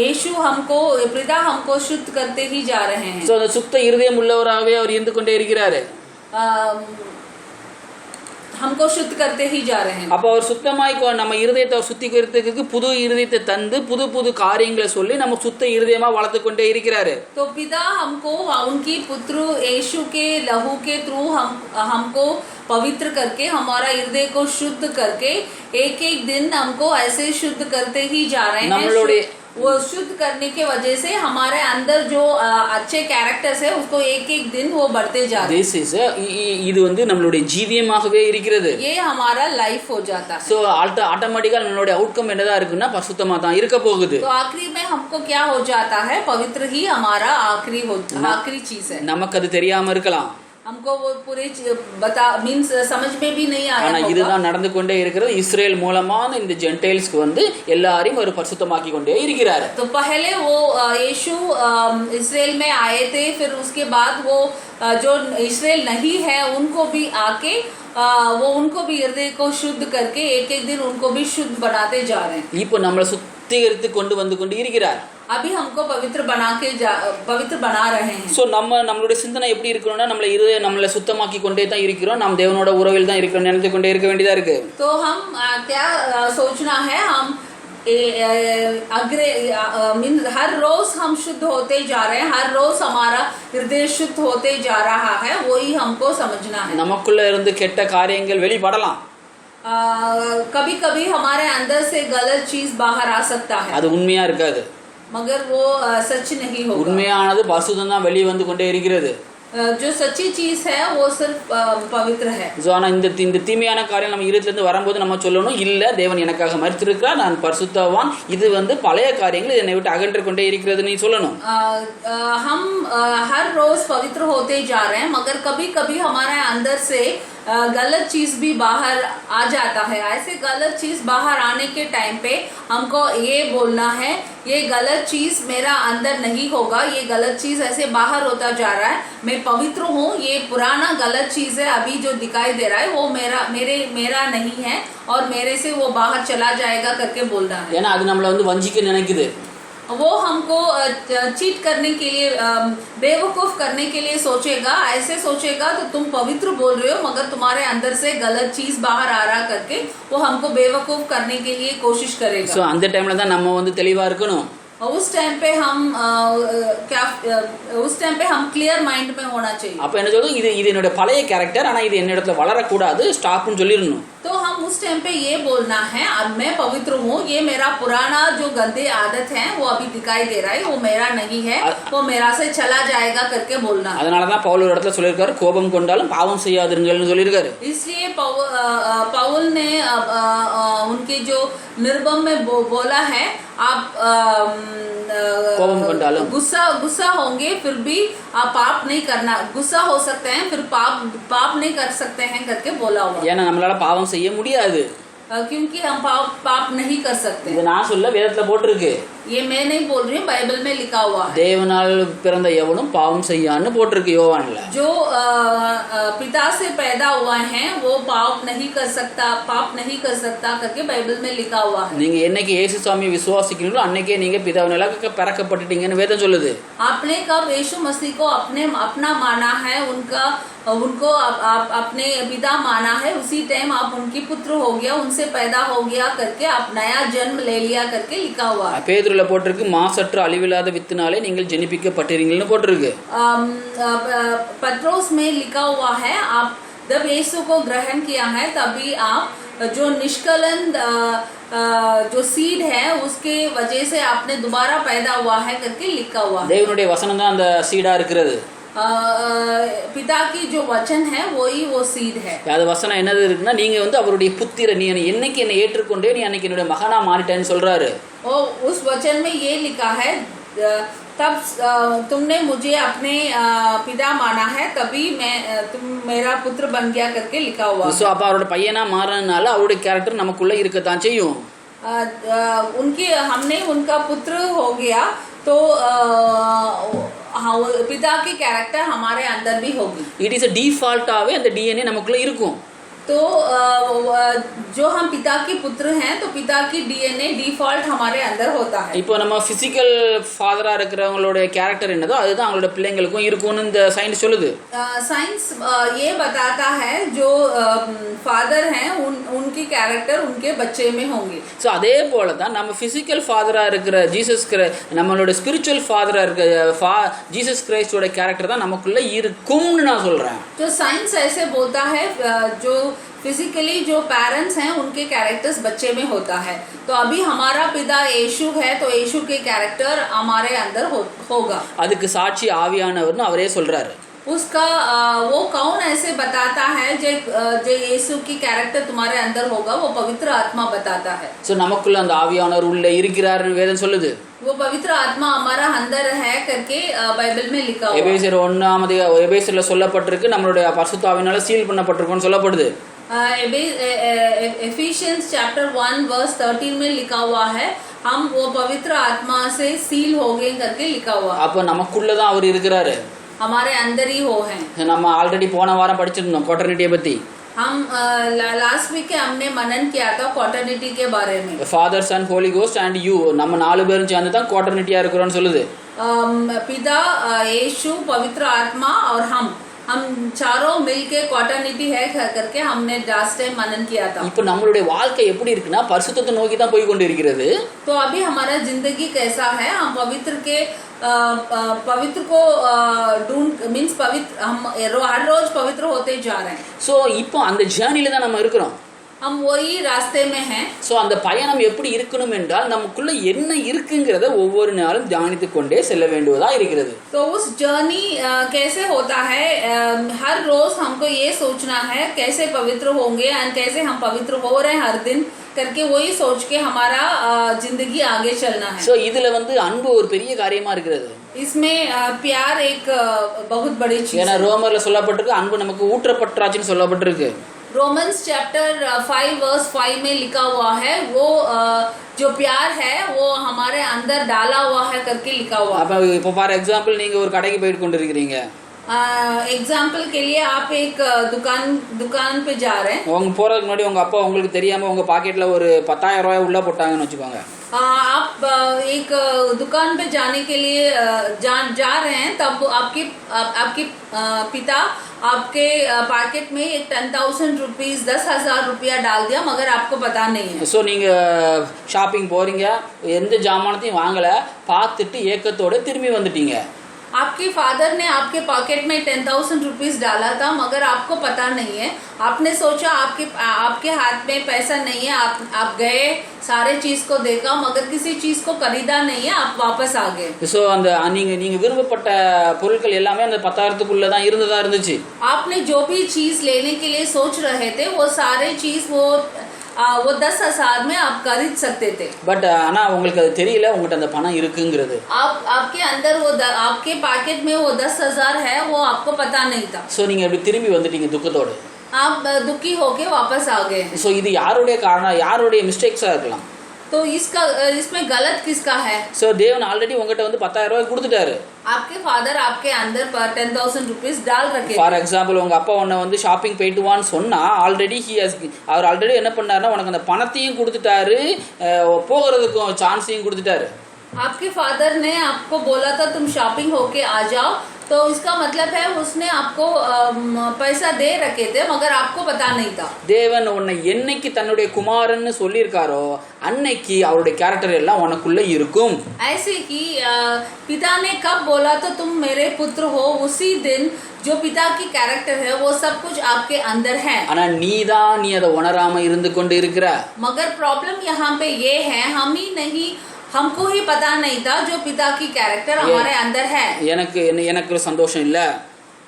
यीशु हमको पिता हमको शुद्ध करते ही जा रहे हैं. சோ அந்த சுத்த இருதயம் உள்ளவராகவே அவர் இருந்து கொண்டே இருக்கிறாரு. हमको शुद्ध करते ही जा रहे हैं. அப்ப அவர் சுத்தமாய் நம்ம இருதயத்தை சுத்திகரிக்கிறதுக்கு புது இருதயத்தை தந்து புது புது காரியங்களை சொல்லி நம்ம சுத்த இருதயமா வளர்த்து கொண்டே இருக்கிறாரு. तो पिता हमको उनकी पुत्र यीशु के लहू के थ्रू हमको पवित्र करके हमारा हृदय को शुद्ध करके एक एक दिन हमको ऐसे शुद्ध करते ही जा रहे हैं. वो शुद्ध करने के वजह से हमारे अंदर जो अच्छे कैरेक्टर्स है उसको एक एक दिन वो बढ़ते जा रहे हैं. இது வந்து நம்மளுடைய ஜீவியமாகவே இருக்கிறது. ये हमारा लाइफ हो जाता है. சோ ஆட்டோமேட்டிக்கா நம்மளுடைய அவுட்கம் என்னதா இருக்குன்னா பரிசுத்தமா தான் இருக்க போகுது. तो आखिरी में हमको क्या हो जाता है, पवित्र ही हमारा आखिरी चीज है. நமக்கு அது தெரியாம இருக்கலாம். हमको वो पूरे मीन्स समझ में भी नहीं आया. ஆனா இதுதான் நடந்து கொண்டே இருக்கிறது. இஸ்ரேல் மூலமான இந்த ஜென்டைல்ஸ்க்கு வந்து எல்லாரையும் ஒரு பரிசுத்தமாக்கி கொண்டே இருக்கிறார். तो पहले वो यीशु इस्राएल में आए थे, फिर उसके बाद वो जो इस्राएल नहीं है उनको भी आके वो उनको भी हृदय को शुद्ध करके एक एक दिन उनको भी शुद्ध बनाते जा रहे हैं. இப்போ நம்மளை சுத்திகரித்து கொண்டு வந்து கொண்டு இருக்கிறார். अभी हमको पवित्र बना रहे हैं. சோ நம்மளுடைய சிந்தனை எப்படி இருக்கணும்னா நம்மளை சுத்தமாக்கி கொண்டே தான் இருக்கிறோம். நாம் தேவனோட உறவில் தான் இருக்கிறோம் நினைத்து கொண்டே இருக்க வேண்டியதா இருக்கு. तो हम क्या सोचना है, हम हर रोज हम शुद्ध होते जा रहे हैं, हर रोज हमारा हृदय शुद्ध होते जा रहा है, वही हमको समझना है. நமக்குள்ள இருந்து கெட்ட காரியங்கள் வெளிப்படலாம். कभी कभी हमारे अंदर से गलत चीज बाहर आ सकता है. அது உண்மையா இருக்காது. मगर वो सच नहीं होगा. உண்மையானது பரிசுத்தம் தான் வெளியே வந்து கொண்டே இருக்கிறது. जो सच्ची चीज है वो सिर्फ पवित्र है. ஆனா இந்த தீமையான காரியம் நம்ம இருதயத்துல இருந்து வரும்போது நம்ம சொல்லணும், இல்ல தேவன் எனக்காக மரித்திருக்கிறார், நான் பரிசுத்தவான், இது வந்து பழைய காரியங்கள் என்னை விட்டு அகன்று கொண்டே இருக்கிறது நீ சொல்லணும். हम हर रोज पवित्र होते जा रहे हैं, मगर कभी कभी हमारे अंदर से गलत चीज भी बाहर आ जाता है. ऐसे गलत चीज बाहर आने के टाइम पे हमको ये बोलना है, ये गलत चीज मेरा अंदर नहीं होगा, ये गलत चीज ऐसे बाहर होता जा रहा है, मैं पवित्र हूँ, ये पुराना गलत चीज है अभी जो दिखाई दे रहा है वो मेरा नहीं है और मेरे से वो बाहर चला जाएगा करके बोलना है. ஏன்னா அது நம்மள வந்து வஞ்சிக்க நினைக்குது. वो हमको चीट करने के लिए, बेवकूफ करने के लिए सोचेगा. ऐसे सोचेगा तो तुम पवित्र बोल रहे हो मगर तुम्हारे अंदर से गलत चीज बाहर आ रहा करके वो हमको बेवकूफ करने के लिए कोशिश करेगा. சோ அந்த டைம்ல தான் நம்ம வந்து தெளிவா இருக்கணும். उस टाइम पे हम क्लियर माइंड में होना चाहिए. அப்ப என்ன சொல்றது, இது என்னோட பழைய கேரக்டர், ஆனா இது என்னிடத்துல வளர கூடாது, ஸ்டாப்னு சொல்லிரணும். तो हम उस टाइम पे ये बोलना है, अब मैं पवित्र हूँ, ये मेरा पुराना जो गंदे आदत है वो अभी दिखाई दे रहा है, वो मेरा नहीं है, वो मेरा से चला जाएगा करके बोलना. அதனால தான் பவுல் ஒரு இடத்துல சொல்லிருக்காரு, கோபம் கொண்டாலும் பாவம் செய்யாதீர்கள்னு சொல்லிருக்காரு. इसलिए पौल ने उनके जो निर्गम में बोला है, आप गुस्सा होंगे फिर भी आप पाप नहीं करना, गुस्सा हो सकते हैं फिर पाप नहीं कर सकते हैं करके बोला हुआ. ஏன்னா நம்மளால பாவம் செய்ய முடியாது. क्योंकि हम पाप नहीं कर सकते. இது நான் சொல்ல வேதத்துல போட்டிருக்கு. ये मैं नहीं बोल रही हूँ, बाइबल में लिखा हुआ है. தேவனால் பிறந்த எவனும் பாவம் செய்யான்னு போட்டிருக்கு யோவான்ல. जो पिता से पैदा हुआ है वो पाप नहीं कर सकता करके बाइबल में लिखा हुआ है. நீங்க என்னைக்கு இயேசு சாமியை விசுவாசிக்கிறீங்களோ அன்னைக்கே நீங்க பிதாவினால பிறக்கப்பட்டுட்டீங்கன்னு வேதம் சொல்லுது. आपने कब यीशु मसीह को अपना माना है, उनको आप अपने पिता माना है, उसी टाइम आप उनकी पुत्र हो गया, उनसे पैदा हो गया करके आप नया जन्म ले लिया करके लिखा हुआ है. பேதுருல போட்டிருக்கு, மாசற்ற அழிவில்லாத வித்தினாலே நீங்கள் ஜெனிப்பிக்கப்பட்டீர்கள்னு போட்டிருக்கு. पत्रोस में लिखा हुआ है, आप जब यीशु को ग्रहण किया है तभी आप जो निष्कलन जो सीड है उसके वजह से आपने दोबारा पैदा हुआ है करके लिखा हुआ है. தேவனுடைய வசனம் தான் அந்த சீடா இருக்கிறது. पिता की जो वचन है वही वो सीड है. அது வசனம் என்னது இருக்குன்னா, நீங்க வந்து அவருடைய புத்திர, நீ என்னைக்கு என்னை ஏற்றுக்கொண்டே நீ அன்னைக்கு என்னுடைய மகனா மாறிட்டேன்னு சொல்றாரு. और उस वचन में ये लिखा है, तब तुमने मुझे अपने पिता माना है तभी तुम मेरा पुत्र बन गया करके लिखा हुआ. சோ அப்ப அவரோட பையனா மாறனால அவருடைய கேரக்டர் நமக்குள்ள இருக்கத்தான் செய்யும். हमने उनका पुत्र हो गया तो हाँ पिता की कैरेक्टर हमारे अंदर भी होगी. இட் இஸ் அ டிஃபால்ட்டாகவே அந்த டிஎன்ஏ நமக்குள்ளே இருக்கும். तो जो हम पिता के पुत्र हैं तो पिता की डीएनए डिफॉल्ट हमारे अंदर होता है. இப்போ நம்ம ஃபிசிக்கல் ஃபாதரா இருக்கிறவங்களோட கேரக்டர் என்னதோ அதுதான் அவங்களோட பிள்ளைங்களுக்கும் இருக்கும்னு இந்த சயின்ஸ் சொல்லுது. साइंस ये बताता है जो फादर हैं उनकी कैरेक्टर उनके बच्चे में होंगे. ஸோ அதே போல தான் நம்ம ஃபிசிக்கல் ஃபாதரா இருக்கிற ஜீசஸ் நம்மளோட ஸ்பிரிச்சுவல் ஃபாதரா இருக்கிற ஜீசஸ் கிரைஸ்டோட கேரக்டர் தான் நமக்குள்ள இருக்கும்னு நான் சொல்றேன். तो साइंस ऐसे बोलता है जो फिजिकली जो पेरेंट्स हैं उनके कैरेक्टर्स बच्चे में होता है. तो अभी हमारा पिता यीशु है तो यीशु के कैरेक्टर हमारे अंदर होगा. அதுக்கு சாட்சி ஆவியானவர்னு அவரே சொல்றாரு. उसका वो कौन ऐसे बताता है जो यीशु की कैरेक्टर तुम्हारे अंदर होगा वो पवित्र आत्मा बताता है. ஸோ நமக்குள்ள அந்த ஆவியானவர் உள்ள இருக்கிறாருன்னு வேதம் சொல்லுது. वो पवित्र आत्मा हमारा अंदर है करके बाइबल में लिखा हुआ है. எபேசியர் 1 எபேசியர்ல சொல்லப்பட்டிருக்கு நம்மளுடைய பரிசுத்த ஆவியினால சீல் பண்ணப்பட்டிருக்குன்னு சொல்லப்படுது. एफिशियंस चैप्टर 1 वर्स 13 में लिखा हुआ है हम वो पवित्र आत्मा से सील हो गए करके लिखा हुआ. அப்ப நமக்குள்ள தான் அவர் இருக்கிறாரு. हमारे अंदर ही हो हैं. நம்ம ஆல்ரெடி போன வாரம் படிச்சிருந்தோம் क्वाटर्निटी பத்தி. हम लास्ट वीक हमने मनन किया था क्वाटर्निटी के बारे में. Father son holy ghost and you நம்ம நாலு பேரும் சேர்ந்து தான் क्वाटर्निटीயா இருக்கிறோம்னு சொல்லுது. पिता यीशु पवित्र आत्मा और हम चारों मिलके क्वाटर्निटी है करके हमने लास्ट टाइम मनन किया था. இப்போ நம்மளுடைய வாழ்க்கை எப்படி இருக்குன்னா பரிசுத்தத்தை நோக்கி தான் போய் கொண்டு இருக்கிறது. तो अभी हमारा जिंदगी कैसा है हम पवित्र को ढूंढ मींस पवित्र हम हर रोज पवित्र होते जा रहे हैं. ஸோ இப்போ அந்த ஜேர்னில தான் நம்ம இருக்கிறோம். हम वही रास्ते में हैं. ஸோ அந்த பயணம் எப்படி இருக்கணும் என்றால் நமக்குள்ள என்ன இருக்குங்கிறத ஒவ்வொரு நாளும் தியானித்து கொண்டே செல்ல வேண்டுவதா இருக்கிறது. तो उस जर्नी कैसे होता है हर रोज हमको ये सोचना है कैसे पवित्र होंगे और कैसे हम पवित्र हो रहे हैं हर दिन करके वही सोच के हमारा जिंदगी आगे चलना है. ஸோ இதுல வந்து அன்பு ஒரு பெரிய காரியமா இருக்கிறது. इसमें प्यार एक बहुत बड़ी चीज. ஏன்னா ரோமர்ல சொல்லப்பட்டிருக்கு அன்பு நமக்கு ஊற்றப்பட்டாச்சுன்னு சொல்லப்பட்டிருக்கு. रोमन्स चैप्टर 5 वर्स 5 में लिखा हुआ है वो जो प्यार है वो हमारे अंदर डाला हुआ है करके लिखा हुआ. அப்ப இப்போ ஃபார் எக்ஸாம்பிள் நீங்க ஒரு கடைக்கு போயிட்டு கொண்டிருக்கிறீங்க. एग्जाम्पल के लिए आप एक दुकान पे जा रहे हैं. உங்க போறதுக்கு முன்னாடி உங்க அப்பா உங்களுக்கு தெரியாம உங்க பாக்கெட்ல ஒரு 10,000 ரூபாய் உள்ள போட்டாங்கன்னு வச்சுக்கோங்க. आप एक दुकान पे जाने के लिए जा रहे हैं तब आपके पिता आपके पॉकेट में एक 10,000 रुपीज 10,000 रुपया डाल दिया मगर आपको पता नहीं है. ஸோ நீங்க ஷாப்பிங் போறீங்க எந்த ஜாமானத்தையும் வாங்கல பார்த்துட்டு ஏக்கத்தோட திரும்பி வந்துட்டீங்க. आपके फादर ने आपके पॉकेट में 10,000 रुपीज डाला था मगर आपको पता नहीं है. आपने सोचा आपके हाथ में पैसा नहीं है. आप गए सारे चीज को देखा मगर किसी चीज को खरीदा नहीं है. आप वापस आ गए. ஸோ அந்த நீங்க விருப்பப்பட்ட பொருட்கள் எல்லாமே அந்த 10,000 தான் இருந்துச்சு. आपने जो भी चीज लेने के लिए सोच रहे थे वो सारे चीज वो 10,000 में आप खरीद सकते थे. பட் ஆனா உங்களுக்கு அது தெரியல உங்ககிட்ட அந்த பணம் இருக்குங்கிறது. आपके अंदर वो आपके पॉकेट में वो 10,000 है वो आपको पता नहीं था. ஸோ நீங்க அப்படி திரும்பி வந்துட்டீங்க துக்கத்தோட. आप दुखी होके वापस आ गए. ஸோ இது யாருடைய காரணம் யாருடைய மிஸ்டேக்ஸா இருக்கலாம். तो इसमें गलत किसका है. ஸோ தேவன் ஆல்ரெடி உங்ககிட்ட வந்து 10,000 ரூபாய் கொடுத்துட்டாரு. आपके फादर आपके अंदर पर 10,000 रुपीज डाल रखे. ஃபார் எக்ஸாம்பிள் உங்க அப்பா உன்னை வந்து ஷாப்பிங் போயிட்டு வான்னு சொன்னா ஆல்ரெடி அவர் ஆல்ரெடி என்ன பண்ணாருன்னா உனக்கு அந்த பணத்தையும் கொடுத்துட்டாரு போகிறதுக்கும் சான்ஸையும் கொடுத்துட்டாரு. आपके फादर ने आपको बोला था तुम शॉपिंग होके आ जाओ तो इसका मतलब है उसने आपको पैसा दे रखे थे मगर आपको पता नहीं था. தேவன் உன்னை என்னைக்கு தன்னுடைய குமாரன்னு சொல்லியிருக்காரோ அன்னைக்கு அவருடைய கேரக்டர் எல்லாம் உனக்குள்ள இருக்கும். ऐसे कि पिता ने कब बोला तो तुम मेरे पुत्र हो उसी दिन जो पिता की कैरेक्टर है वो सब कुछ आपके अंदर है. ஆனா நீ அதை உணராம இருந்து கொண்டு இருக்கிற. मगर प्रॉब्लम यहाँ पे ये है हमको ही पता नहीं था जो पिता की कैरेक्टर हमारे अंदर है. எனக்கு சந்தோஷம் இல்ல.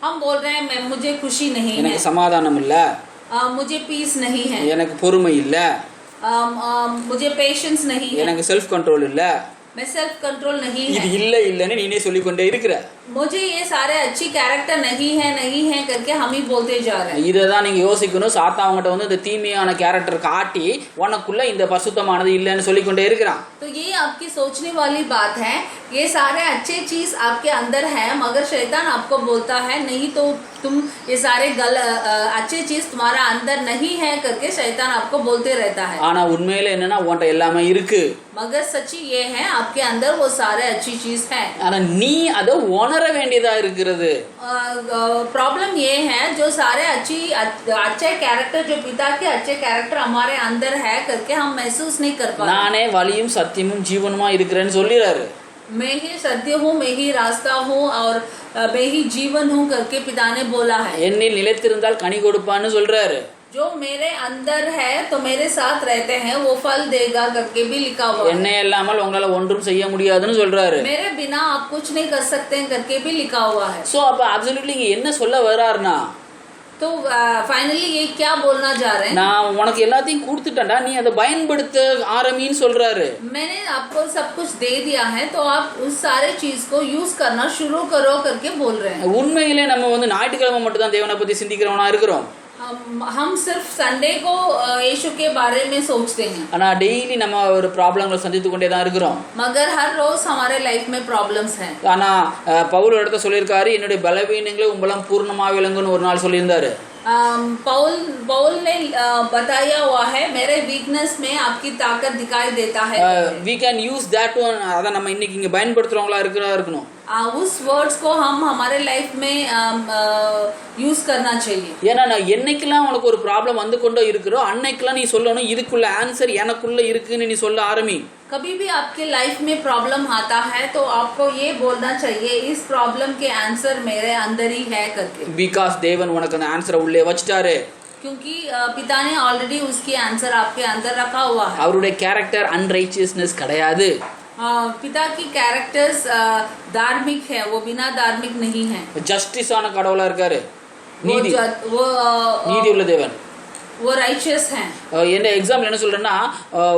हम बोल रहे हैं मुझे खुशी नहीं है. எனக்கு சமாதானம் இல்ல. मुझे पीस नहीं है. எனக்கு பொறுமை இல்ல. मुझे पेशेंस नहीं है. எனக்கு செல்फ कंट्रोल இல்ல. मैं सेल्फ कंट्रोल नहीं இது है, இல்லை இல்லைன்னு நீனே சொல்லிக்கொண்டே இருக்கிற. मुझे ये सारे अच्छी कैरेक्टर नहीं है करके हम ही बोलते जा रहे हैं. இதை தான் நீங்க யோசிக்கணும். சாத்தான் அவங்ககிட்ட வந்து இந்த தீமையான கேரக்டர் காட்டி உனக்குள்ள இந்த பரிசுத்தமானது இல்லைன்னு சொல்லிக்கொண்டே இருக்கிறான். तो ये आपकी सोचने वाली बात है, ये सारे अच्छे चीज आपके अंदर है, मगर शैतान आपको बोलता है नहीं तो तुम ये सारे अच्छे चीज तुम्हारा अंदर नहीं है करके शैतान आपको बोलते रहता है. ஆனா उண்மையில என்னன்னா உன்கிட்ட எல்லாமே இருக்கு. मगर सच्ची ये है आपके अंदर वो सारे अच्छी चीज है. ஆனா நீ அதை உணர வேண்டியதா இருக்கிறது. प्रॉब्लम ये है जो सारे अच्छे कैरेक्टर, जो पिता के अच्छे कैरेक्टर हमारे अंदर है करके हम महसूस नहीं कर पाते. நானே வழியும் சத்தியமும் ஜீவனுமா இருக்கிறேன்னு சொல்லிறாரு. मैं ही सत्य हूँ, मैं ही रास्ता हूँ और मैं ही जीवन हूँ करके पिता ने बोला है. என்னில் நிலைத்திருந்தால் கனி கொடுப்பான்னு சொல்றாரு. जो मेरे अंदर है तो मेरे साथ रहते हैं वो फल देगा करके भी लिखा हुआ है. என்னை இல்லாமல் உங்களால ஒன்றும் செய்ய முடியாதுன்னு சொல்றாரு. मेरे बिना आप कुछ नहीं कर सकते हैं करके भी लिखा हुआ है. சோ அப்ப அப்சல்யூட்லி இங்க என்ன சொல்ல வர்றாருன்னா, तो फाइनली ये क्या बोलना जा रहे हैं, நான் உனக்கு எல்லாத்தையும் கொடுத்துட்டேன்டா, நீ அதை பயன்படுத்த ஆரம்பின்னு சொல்றாரு. मैंने आपको सब कुछ दे दिया है तो आप उस सारे चीज को यूज करना शुरू करो करके बोल रहे हैं. உண்மையிலே நம்ம வந்து ஞாயிற்றுக்கிழமை மட்டும் தான் தேவனை பத்தி சிந்திக்கிறவனா இருக்கிறோம். हम सिर्फ संडे को यीशु के बारे में सोचते हैं, ஆனா டெய்லி நம்ம ஒரு ப்ராப்ளங்களை சந்தித்து கொண்டே தான் இருக்கிறோம். मगर हर रोज हमारे लाइफ में प्रॉब्लम्स हैं. ஆனா பவுல் இடத்த சொல்லியிருக்காரு, என்னுடைய பலவீனங்களை உங்களாம் பூர்ணமா விளங்குன்னு ஒரு நாள் சொல்லியிருந்தாரு. पौल ने बताया हुआ है मेरे वीकनेस में आपकी ताकत दिखाई देता है. we can use that one. அத நம்ம இன்னைக்கு இங்க பயன்படுத்துறவங்களா இருக்கணும். उस वर्ड्स को हम हमारे लाइफ में यूज करना चाहिए. ஏன்னா நான் என்னைக்கெல்லாம் உனக்கு ஒரு ப்ராப்ளம் வந்து கொண்டே இருக்கிறோ அன்னைக்கெல்லாம் நீ சொல்லணும் இதுக்குள்ள ஆன்சர் எனக்குள்ள இருக்குன்னு நீ சொல்ல ஆரம்பி. कभी भी आपके लाइफ में प्रॉब्लम आता है तो आपको ये बोलना चाहिए इस प्रॉब्लम के आंसर मेरे अंदर ही है करके. बिकॉज தேவன் உனக்கு அந்த ஆன்சரை உள்ளே வச்சிட்டாரு. क्योंकि पिता ने ऑलरेडी उसकी आंसर आपके अंदर रखा हुआ है. அவருடைய கேரக்டர் அன்ரைச்சியஸ்னஸ் கிடையாது. पिता की कैरेक्टर्स धार्मिक है, वो बिना धार्मिक नहीं है. ஜஸ்டிஸ் ஆன கடவுளா இருக்காரு. நீதி உள்ள தேவன். वो राइचियस हैं. என்ன எக்ஸாம்பிள் என்ன சொல்றேன்னா,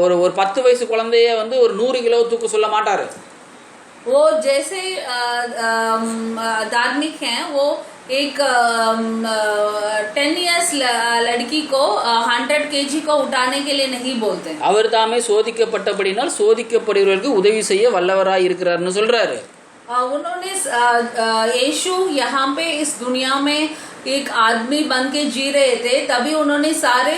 ஒரு 10 வயசு குழந்தைய வந்து ஒரு 100 கிலோ தூக்க சொல்ல மாட்டாரு. वो जैसे धार्मिक हैं वो एक 10 इयर्स लड़की को 100 kg को उठाने के लिए नहीं बोलते. அவர் தாமே சோதிக்கப்பட்டபடினால் சோதிக்கப்படுகிறவர்களுக்கு உதவி செய்ய வல்லவராய் இருக்கிறார்னு சொல்றாரு. उन्होंने यीशु यहाँ पे इस दुनिया में एक आदमी बन के जी रहे थे, तभी उन्होंने सारे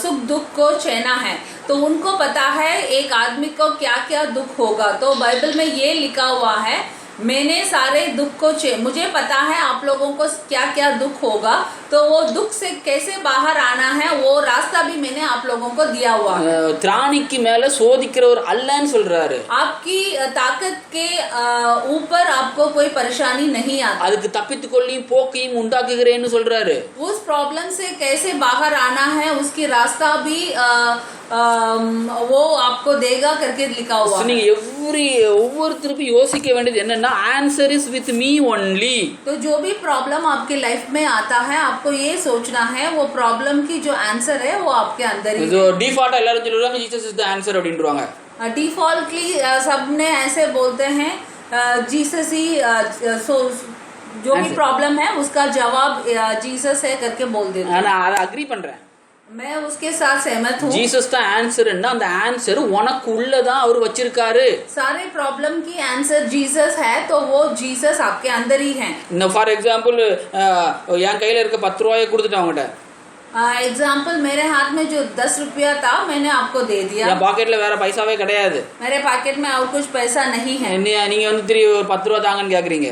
सुख दुख को छेना है. तो उनको पता है एक आदमी को क्या क्या दुख होगा. तो बाइबल में ये लिखा हुआ है मैंने सारे दुख को मुझे पता है आप लोगों को क्या क्या दुख होगा, तो वो दुख से कैसे बाहर आना है वो रास्ता भी मैंने आप लोगों को दिया हुआ है. திராணிக்கு மேல சோதிக்கிறவர் அல்லன்னு சொல்றாரு. आपकी ताकत के ऊपर आपको कोई परेशानी नहीं आती. அதுக்கு தப்பித்துக்கொள்ளியும் போக்கையும் உண்டாக்குகிறேன்னு சொல்றாரு. उस प्रॉब्लम से कैसे बाहर आना है उसकी रास्ता भी वो आपको देगा करके लिखा हुआ है. நீங்க ஒவ்வொருத்தருக்கும் யோசிக்க வேண்டியது என்னன்னா answer is with me only. तो जो भी प्रॉब्लम आपके लाइफ में आता है आपको ये सोचना है वो प्रॉब्लम की जो आंसर है वो आपके अंदर ही है. डिफॉल्ट எல்லாரும் சொல்றாங்க ஜீசஸ் இஸ் द आंसर அப்படின்றாங்க. डिफॉल्टली सबने ऐसे बोलते हैं जीसस ही जो भी प्रॉब्लम है उसका जवाब जीसस है करके बोल देते हैं. நான் அதை அக்ரி பண்றேன். मैं उसके साथ सहमत हूँ. जीसस தான் ஆன்சர்னா அந்த ஆன்சர் உனக்கு உள்ளதான் அவர் வச்சிருக்காரு. सारे प्रॉब्लम की आंसर जीसस है तो वो जीसस आपके अंदर ही है. ஃபார் எக்ஸாம்பிள் என் கையில இருக்க 10 ரூபாயை கொடுத்துட்டேன் அவங்ககிட்ட. एग्जाम्पल मेरे हाथ में जो 10 रुपया था मैंने आपको दे दिया. என் பாக்கெட்ல வேற பைசாவே கிடையாது. मेरे पॉकेट में और कुछ पैसा नहीं है. நீங்க வந்து திருப்பி ஒரு 10 ரூபாய் தாங்கன்னு கேக்குறீங்க.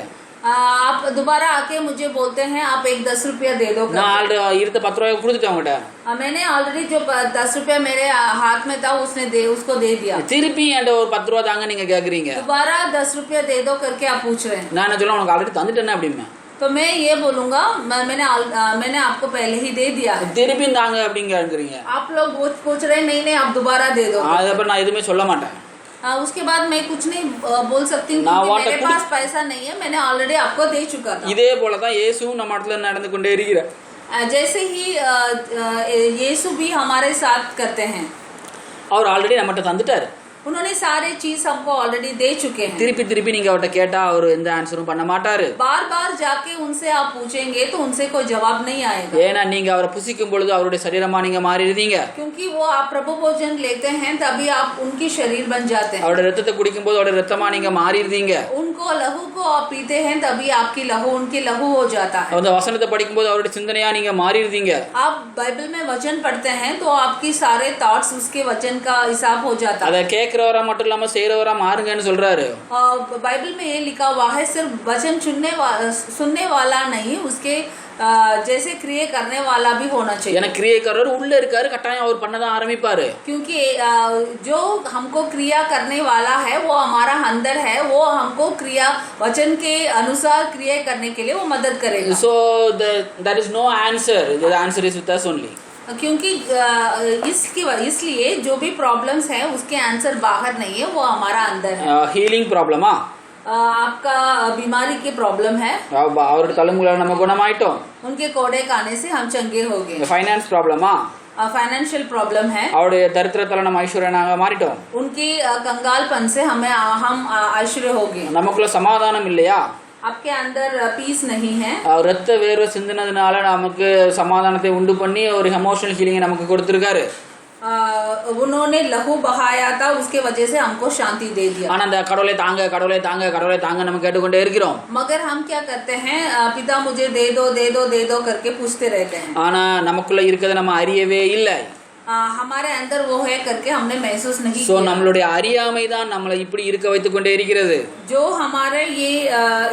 आप दोबारा आके मुझे बोलते हैं आप एक 10 रुपया दे दो. நான் ஆல்ரெடி இருந்த 10 ரூபாய் கொடுத்துட்டேன் அவங்ககிட்ட. मैंने ऑलरेडी जो 10 रुपया मेरे हाथ में था उसको दे दिया. திருப்பி என்கிட்ட ஒரு 10 ரூபாய் தாங்க நீங்க கேக்குறீங்க. दोबारा 10 रुपया दे दो करके आप पूछ रहे हैं. நான் என்ன சொல்ல உனக்கு ஆல்ரெடி தந்துட்டேனே அப்படிமே. तो मैं ये बोलूंगा मैंने आपको पहले ही दे दिया. திருப்பி தாங்க அப்படிங்கறீங்க. आप लोग पूछ रहे नहीं आप दोबारा दे दो. அதுக்கப்புறம் நான் எதுவுமே சொல்ல மாட்டேன். उसके बाद मैं कुछ नहीं बोल सकती हूँ क्योंकि मेरे पास पैसा नहीं है, मैंने ऑलरेडी आपको दे चुका था. இதே போல தான் இயேசுவும் நம்ம இடத்துல நடந்து கொண்டே இருக்கிறார். जैसे ही यीशु भी हमारे साथ करते हैं. அவர் ஆல்ரெடி நம்மட்ட தந்துட்டாரு. उन्होंने सारे चीज हमको ऑलरेडी दे चुके हैं। திருப்பி திருப்பி நீங்க அவர்கிட்ட கேட்டா அவர் எந்த ஆன்சரும் பண்ண மாட்டாரு. बार बार जाके उनसे आप पूछेंगे तो उनसे कोई जवाब नहीं आएगा, ஏன்னா நீங்க அவரை புசிக்கும் பொழுது அவருடைய சரீரமா நீங்க மாறிடுவீங்க. क्योंकि वो आप प्रभु भोजन लेते हैं तभी आप उनकी शरीर बन जाते हैं। அவருடைய ரத்தத்தை குடிக்கும் போது அவருடைய ரத்தமா நீங்க மாறிடுவீங்க. उनको लहू को आप पीते हैं तभी आपकी लहू उनकी लहू हो जाता है। அந்த வசனத்தை படிக்கும் போது அவருடைய சிந்தனையா நீங்க மாறிடுவீங்க. आप बाइबल में वचन पढ़ते हैं तो आपकी सारे थॉट्स उसके वचन का हिसाब हो जाता है। அதை கேட்கிறவரா மட்டும் இல்லாம செய்யறவரா மாறுங்கன்னு சொல்றாரு. बाइबल में ये लिखा हुआ है सिर्फ वचन सुनने वाला नहीं, उसके जैसे क्रिया करने वाला भी होना चाहिए। ஏன்னா கிரியைக்காரர் உள்ள இருக்காரு, கட்டாயம் அவர் பண்ணதான் ஆரம்பிப்பாரு. क्योंकि जो हमको क्रिया करने वाला है वो हमारा अंदर है, वो हमको क्रिया वचन के अनुसार क्रिया करने के लिए वो मदद करेगा। So there is no answer, the answer is with us only. क्योंकि इसलिए जो भी प्रॉब्लम्स है उसके आंसर बाहर नहीं है, वो हमारा अंदर है। ஹீலிங் ப்ராப்ளமா? आपका बीमारी की प्रॉब्लम है, அவருடைய தலைமுறையில நம்ம குணமாயிட்டோம். उनके कोड़े खाने से हम चंगे हो गए। ஃபைனான்ஸ் ப்ராப்ளமா? फाइनेंशियल प्रॉब्लम है, அவருடைய தரித்திரத்தால நம்ம ஐஸ்வர்யனாக மாறிட்டோம். उनकी कंगालपन से हम ऐश्वर्य हो गए। நமக்குள்ள சமாதானம் இல்லையா? आपके अंदर पीस नहीं है, ரத்த வேர்வை சிந்தினதுனால நமக்கு சமாதானத்தை உண்டு பண்ணி ஒரு எமோஷனல் ஹீலிங் நமக்கு கொடுத்திருக்காரு. उन्होंने लहू बहाया था, उसके वजह से हमको शांति दे दिया। ஆனா அந்த கடவுளை தாங்க கடவுளை தாங்க கடவுளை தாங்க நம்ம கேட்டுக்கொண்டே இருக்கிறோம். मगर हम क्या करते हैं, पिता मुझे दे दो दे दो दे दो करके पूछते रहते हैं। ஆனா நமக்குள்ள இருக்கிறத நம்ம அறியவே இல்லை. हमारे अंदर वो है करके हमने महसूस नहीं சோ किया। நம்மளுடைய அறியாமை தான் நம்மளை இப்படி இருக்க வைத்துக் கொண்டே இருக்கிறது. जो हमारे ये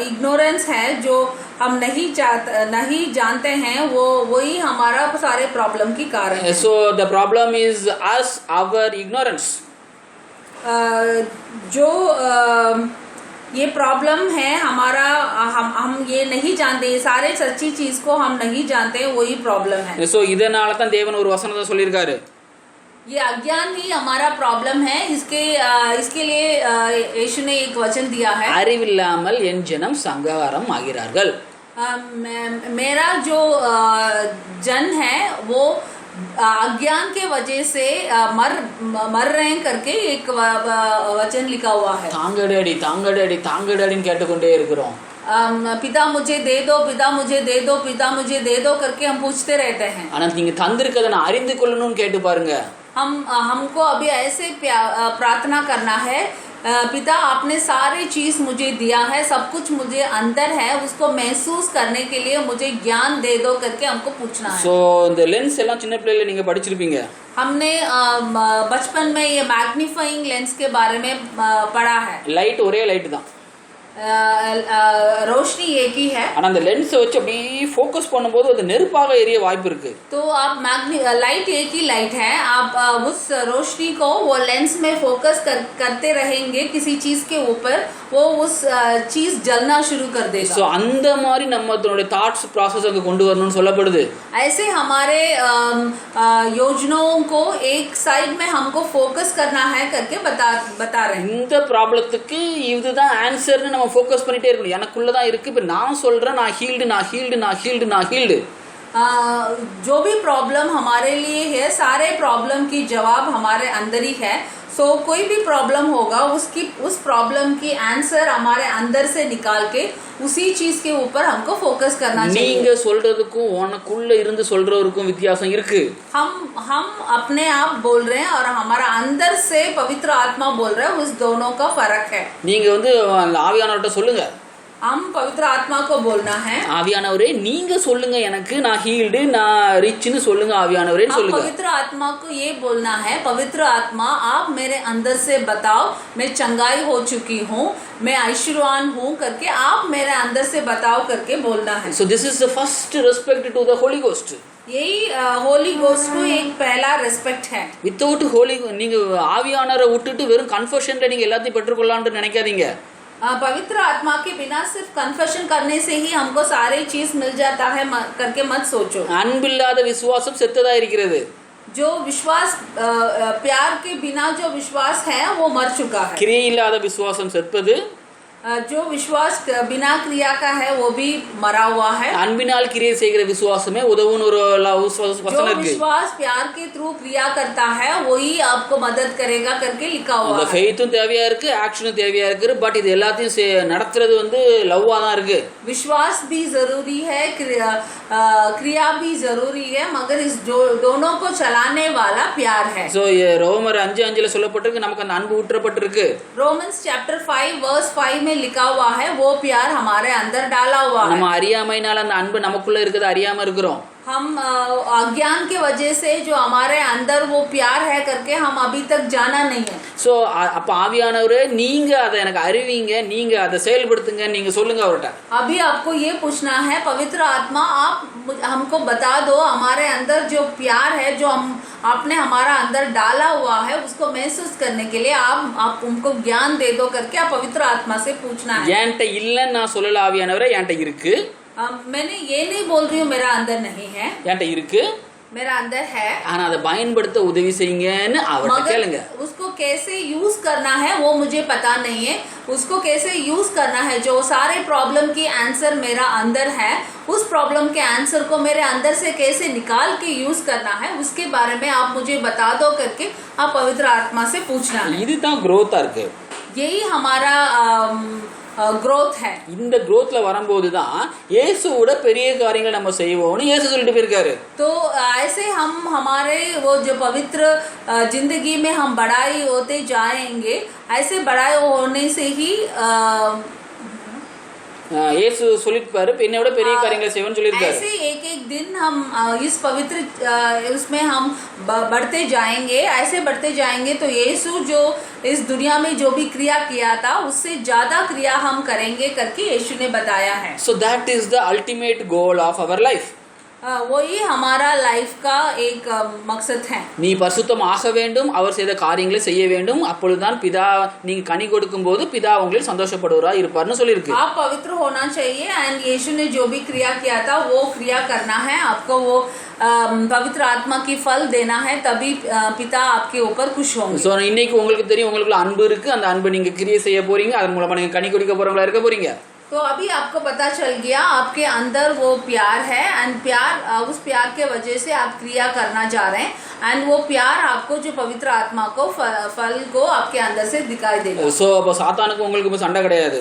इग्नोरेंस है, जो हम नहीं जानते हैं, वो वही हमारा सारे प्रॉब्लम की कारण है। So the problem is us, our ignorance. जो ये प्रॉब्लम है हमारा, हम ये नहीं जानते, ये सारे सच्ची चीज को हम नहीं जानते, वही प्रॉब्लम है। So இதனால தான் தேவன் ஒரு வசனத்தை சொல்லியிருக்காரு. ये अज्ञान ही हमारा प्रॉब्लम है। इसके लिए यीशु ने एक वचन दिया है, அறிவில்லாமல் என் ஜனம் சங்காரம் ஆகிறார்கள். मेरा जो जन है वो अज्ञान के वजह से मर रहे हैं करके एक वचन लिखा हुआ है। தாங்கடடி தாங்கடடி தாங்கடடின்னு கேட்டுக்கொண்டே இருக்கிறோம். पिता मुझे दे दो, पिता मुझे दे दो, पिता मुझे दे दो करके हम पूछते रहते हैं। ஆனா நீங்க தந்திருக்கதை நான் அறிந்து கொள்ளணும்னு கேட்டு பாருங்க. हमको अभी ऐसे प्रार्थना करना है, पिता आपने सारी चीज मुझे दिया है, सब कुछ मुझे अंदर है, उसको महसूस करने के लिए मुझे ज्ञान दे दो करके हमको पूछना है। சோ இந்த லென்ஸ் எல்லாம் சின்ன பிள்ளையில நீங்க படிச்சிருப்பீங்க. हमने बचपन में ये मैग्नीफाइंग लेंस के बारे में पढ़ा है। லைட் ஒரே லைட் தான், रोशनी एक ही है, ஆனா அந்த லென்ஸை வச்சு அப்படியே ஃபோக்கஸ் பண்ணும்போது அது நெருப்பாக எரிய வாய்ப்பு இருக்கு. तो आप लाइट एक ही लाइट है, आप उस रोशनी को वो लेंस में फोकस करते रहेंगे किसी चीज के ऊपर, वो उस चीज जलना शुरू कर देगा। சோ அந்த மாதிரி நம்ம அதனுடைய தாட்ஸ் ப்ராசஸ் அங்க கொண்டு வரணும்னு சொல்லப்படுது. ऐसे हमारे योजनाओं को एक साइड में हमको फोकस करना है करके बता रहे हैं। இந்த ப்ராப்ளத்துக்கு இதுதான் ஆன்சர்னு நம்ம ஃபோக்கஸ் பண்ணிட்டே இருக்கணும். எனக்குள்ளதான் இருக்கு, இப்ப நான் சொல்றேன் நான் ஹீல்டு நான் ஹீல்டு நான் ஹீல்டு நான் ஹீல்டு. जो भी प्रॉब्लम हमारे लिए है, सारे प्रॉब्लम की जवाब हमारे अंदर ही है। सो कोई भी प्रॉब्लम होगा उस प्रॉब्लम की आंसर हमारे अंदर से निकाल के उसी चीज के ऊपर हमको फोकस करना चाहिए। நீங்க சொல்றதுக்கும் உனக்குள்ள இருந்து சொல்றவருக்கும் வித்தியாசம் இருக்கு. हम अपने आप बोल रहे हैं और हमारा अंदर से पवित्र आत्मा बोल रहा है, उस दोनों का फर्क है। நீங்க ஆவியானவர்கிட்ட சொல்லுங்க, हम पवित्र आत्मा को बोलना है, ஆவியானவரே நீங்க சொல்லுங்க எனக்கு நான் ஹீல்டு நான் ரிச்னு சொல்லுங்க ஆவியானவரேன்னு சொல்லுங்க। पवित्र आत्मा को ये बोलना है, पवित्र आत्मा आप मेरे अंदर से बताओ मैं चंगाई हो चुकी हूँ, मैं ऐश्वर्यवान हूँ करके आप मेरे अंदर से बताओ करके बोलना है। So this is the first respect to the Holy Ghost. यही होली गोस्ट को एक पहला रेस्पेक्ट है। வித்தவுட் ஹோலி நீங்க ஆவியானவரை விட்டுட்டு வெறும் கன்ஃபெஷன்ல நீங்க எல்லாத்தையும் பெற்றுக்கொள்ளலாம்னு நினைக்காதீங்க. पवित्र आत्मा के बिना सिर्फ कन्फेशन करने से ही हमको सारे चीज मिल जाता है करके मत सोचो। அன்பில்லாத விசுவாசம் செத்ததா இருக்கிறது. जो विश्वास प्यार के बिना जो विश्वास है वो मर चुका है। கிரியை இல்லாத விசுவாசம் செத்தது, जो विश्वास बिना क्रिया का है वो भी मरा हुआ है। அன்பினால் கிரியை செய்கிற விசுவாசமே உதவுன்னு ஒரு जो வசனம் இருக்கு. विश्वास प्यार के थ्रू क्रिया करता है वही आपको मदद करेगा करके लिखा हुआ அந்த है। ஃபெய்த்தும் தேவையா இருக்கு, ஆக்ஷனும் தேவையா இருக்கு. பட் இது எல்லாத்தையும் நடத்துறது வந்து லவ்வா தான் இருக்கு. विश्वास भी जरूरी है, क्रिया भी जरूरी है, मगर इस दोनों को चलाने वाला प्यार है। சோ ரோமர் 5:5 சொல்லப்பட்டிருக்கு, நமக்கு அந்த அன்பு ஊற்றப்பட்டிருக்கு. रोमन्स चैप्टर 5 वर्स 5 में लिखा हुआ है वो प्यार हमारे अंदर डाला हुआ है। நம்ம அறியாமைனால அந்த அன்பு நமக்குள்ள இருக்குது அறியாம இருக்கிறோம். हम अज्ञान के वजह से जो हमारे अंदर वो प्यार है करके हम अभी तक जाना नहीं है। சோ அப்ப ஆவியானவரே நீங்க அதை எனக்கு அறிவிங்க, நீங்க அதை செயல்படுத்துங்க, நீங்க சொல்லுங்க அவர்கிட்ட. अभी आपको ये पूछना है, पवित्र आत्मा आप हमको बता दो हमारे अंदर जो प्यार है जो आपने हमारा अंदर डाला हुआ है उसको महसूस करने के लिए आप उनको ज्ञान दे दो करके आप पवित्र आत्मा से पूछना है। என்கிட்ட இல்லைன்னு நான் சொல்லல ஆவியானவரே, என்கிட்ட இருக்கு. मैंने ये नहीं बोल रही हूँ मेरा अंदर नहीं है, என்கிட்ட இருக்கு, मेरा अंदर है, ஆனா அதை பயன்படுத்த உதவி செய்யுங்கன்னு அவர்கிட்ட கேளுங்க. उसको कैसे यूज करना है वो मुझे पता नहीं है। उसको कैसे यूज करना है, जो सारे प्रॉब्लम की आंसर मेरा अंदर है, उस प्रॉब्लम के आंसर को मेरे अंदर से कैसे निकाल के यूज करना है उसके बारे में आप मुझे बता दो करके आप पवित्र आत्मा से पूछना है। இதுதான் growth-ஆ இருக்கு. यही हमारा ग्रोथ है। இந்த growthல வரும்போது தான் இயேசுவோட பெரிய காரியங்களை நம்ம செய்வோம்னு இயேசு சொல்லிட்டு போயிருக்காரு. तो ऐसे हम हमारे वो जो पवित्र जिंदगी में हम बढ़ाई होते जाएंगे, ऐसे बढ़ाई होने से ही இயேசு சொல்லிருப்பாரு என்னோட பெரிய காரியங்களை செய்வேன்னு சொல்லியிருக்காரு. ऐसे एक एक दिन हम इस पवित्र उसमें हम बढ़ते जाएंगे, ऐसे बढ़ते जाएंगे तो यीशु जो इस दुनिया में जो भी क्रिया किया था उससे ज्यादा क्रिया हम करेंगे करके यीशु ने बताया है। So that is the ultimate goal of our life. वही हमारा लाइफ का एक मकसद है। நீ பரிசுத்தம் ஆக வேண்டும், அவர் செய்த காரியங்களை செய்ய வேண்டும், அப்பொழுதுதான் பிதா நீங்க கனி கொடுக்கும் போது பிதா உங்களில் சந்தோஷப்படுவரா இருப்பார்னு சொல்லியிருக்கு. आप पवित्र होना चाहिए एंड यीशु ने जो भी क्रिया किया था वो क्रिया करना है, आपको वो पवित्र आत्मा की फल देना है, तभी पिता आपके ऊपर खुश होंगे। சோ இன்னைக்கு உங்களுக்கு தெரியும் உங்களுக்குள்ள அன்பு இருக்கு, அந்த அன்பு நீங்க கிரியை செய்ய போறீங்க, அதன் மூலமா நீங்க கனி கொடுக்க போறவங்களா இருக்க போறீங்க. तो अभी आपको पता चल गया आपके अंदर वो प्यार है एंड प्यार उस प्यार के वजह से आप क्रिया करना जा रहे हैं एंड वो प्यार आपको जो पवित्र आत्मा को फल को आपके अंदर से दिखाई देगा। சோ அப்ப சாத்தானுக்கு உங்களுக்கு சண்டை கிடையாது.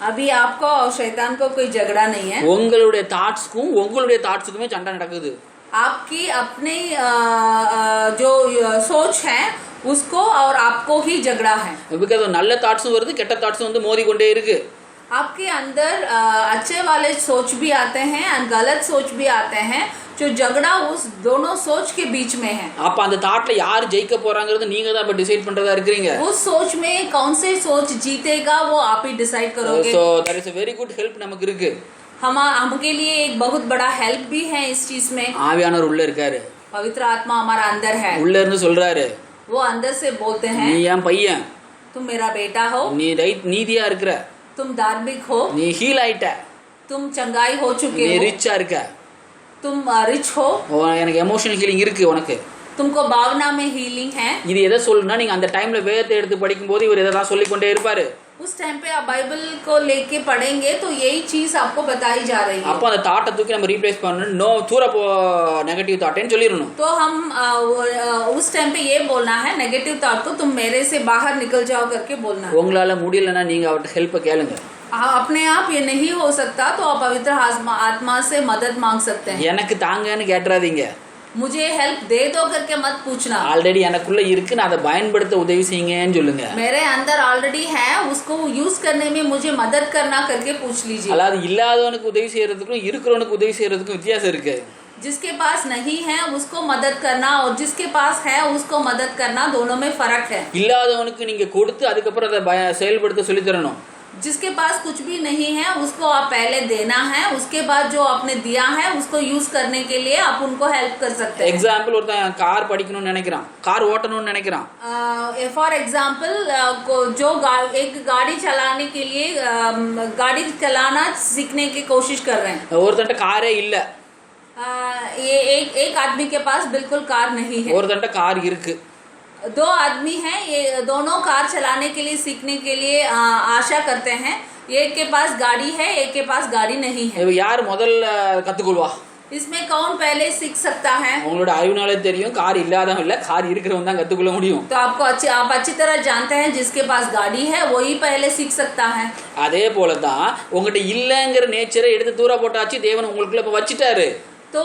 अभी आपको और शैतान को कोई झगड़ा नहीं है। உங்களுடைய தாட்ஸ்க்கும் உங்களுடைய தாட்ஸ்க்குமே சண்டை நடக்குது. आपकी अपनी जो सोच है उसको और आपको ही झगड़ा है। பிகாஸ் நல்ல தாட்ஸும் வருது, கெட்ட தாட்ஸும் வந்து மோதி கொண்டே இருக்கு. आपके अंदर अच्छे वाले सोच भी आते हैं और गलत सोच भी आते हैं, जो झगड़ा उस दोनों सोच के बीच में है। அப்ப அந்த தாட்ல யார் ஜெயிக்க போறாங்கிறது நீங்க தான் இப்ப டிசைட் பண்றதா இருக்கீங்க. उस सोच में कौन से सोच जीतेगा वो आप ही डिसाइड करोगे। So that is a very good help நமக்கு இருக்கு. हमके लिए एक बहुत बड़ा हेल्प भी है इस चीज में। ஆவியானவர் உள்ள இருக்காரு, पवित्र आत्मा हमारा अंदर है, உள்ள இருந்து சொல்றாரு, वो अंदर से बोलते हैं நீ என் பையன், तुम मेरा बेटा हो, நீ நீதியா இருக்கிற, तुम धार्मिक हो, நீ ஹீல் ஆயிட்ட, तुम चंगाई हो चुके நீ हो, ரிச்சா இருக்க, तुम रिच हो, எனக்கு எமோஷனல் ஹீலிங் இருக்கு உனக்கு. तुमको भावना में हीलिंग है। இது எதை சொல்லுனா நீங்க அந்த டைம்ல வேதத்தை எடுத்து படிக்கும் போது இவர் எதை சொல்லிக் கொண்டே இருப்பாரு. उस टाइम पे आप बाइबल को लेके पढ़ेंगे तो यही चीज आपको बताई जा रही है। அப்ப அந்த தாட்டை தூக்கி நம்ம ரீப்ளேஸ் பண்ணணும், நோ தூர போ நெகட்டிவ் தாட்னு சொல்லிரணும். तो हम उस टाइम पे ये बोलना है नेगेटिव थॉट को तुम मेरे से बाहर निकल जाओ करके बोलना है। உங்களால முடியலன்னா நீங்க அவர்ட்ட ஹெல்ப் கேளுங்க. अपने आप ये नहीं हो सकता तो आप पवित्र आत्मा से मदद मांग सकते हैं। எனக்கு தாங்கன்னு கேட்றாதீங்க, मुझे हेल्प दे दो करके मत पूछना। ஆல்ரெடி எனக்குள்ள இருக்கு, நான் அதை பயன்படுத்த உதவி செய்யுங்கன்னு சொல்லுங்க. मेरे अंदर ऑलरेडी है, उसको यूज करने में मुझे मदद करना करके पूछ लीजिए। அதாவது இல்லாதவனுக்கு உதவி செய்யறதுக்கும் இருக்கிறவனுக்கு உதவி செய்யறதுக்கும் வித்தியாசம் இருக்கு. जिसके पास नहीं है उसको मदद करना और जिसके पास है उसको मदद करना, दोनों में फर्क है। இல்லாதவனுக்கு நீங்க கொடுத்து அதுக்கப்புறம் அதை செயல்படுத்த சொல்லி தரணும். जिसके पास कुछ भी नहीं है उसको आप पहले देना है, उसके बाद जो आपने दिया है उसको यूज करने के लिए आप उनको हेल्प कर सकते हैं। எக்ஸாம்பிள் ஒருத்தன் கார் படிக்கணும்னு நினைக்கிறான், கார் ஓட்டணும்னு நினைக்கிறான். फॉर एग्जाम्पल जो एक गाड़ी चलाने के लिए गाड़ी चलाना सीखने की कोशिश कर रहे हैं, ஒருத்தன்ட்ட காரே இல்ல, ये एक आदमी के पास बिल्कुल कार नहीं है, ஒருத்தன்ட்ட கார் இருக்கு. दो आदमी हैं, ये दोनों कार चलाने के लिए सीखने के लिए आशा करते हैं, एक के पास गाड़ी है, एक के पास गाड़ी नहीं है। இப்ப யார் முதல்ல கத்துக்கொள்வா? इसमें कौन पहले सीख सकता है? உங்களோட அறிவுனாலே தெரியும், கார் இல்லாதவன் இல்ல, கார் இருக்கிறவன் தான் கத்துக்கொள்ள முடியும். तो आप अच्छी तरह जानते हैं जिसके पास गाड़ी है वही पहले सीख सकता है। அதே போல தான் உங்ககிட்ட இல்லங்கிற நேச்சரை எடுத்து தூர போட்டாச்சு, தேவன் உங்களுக்குள்ள இப்ப வச்சிட்டாரு. तो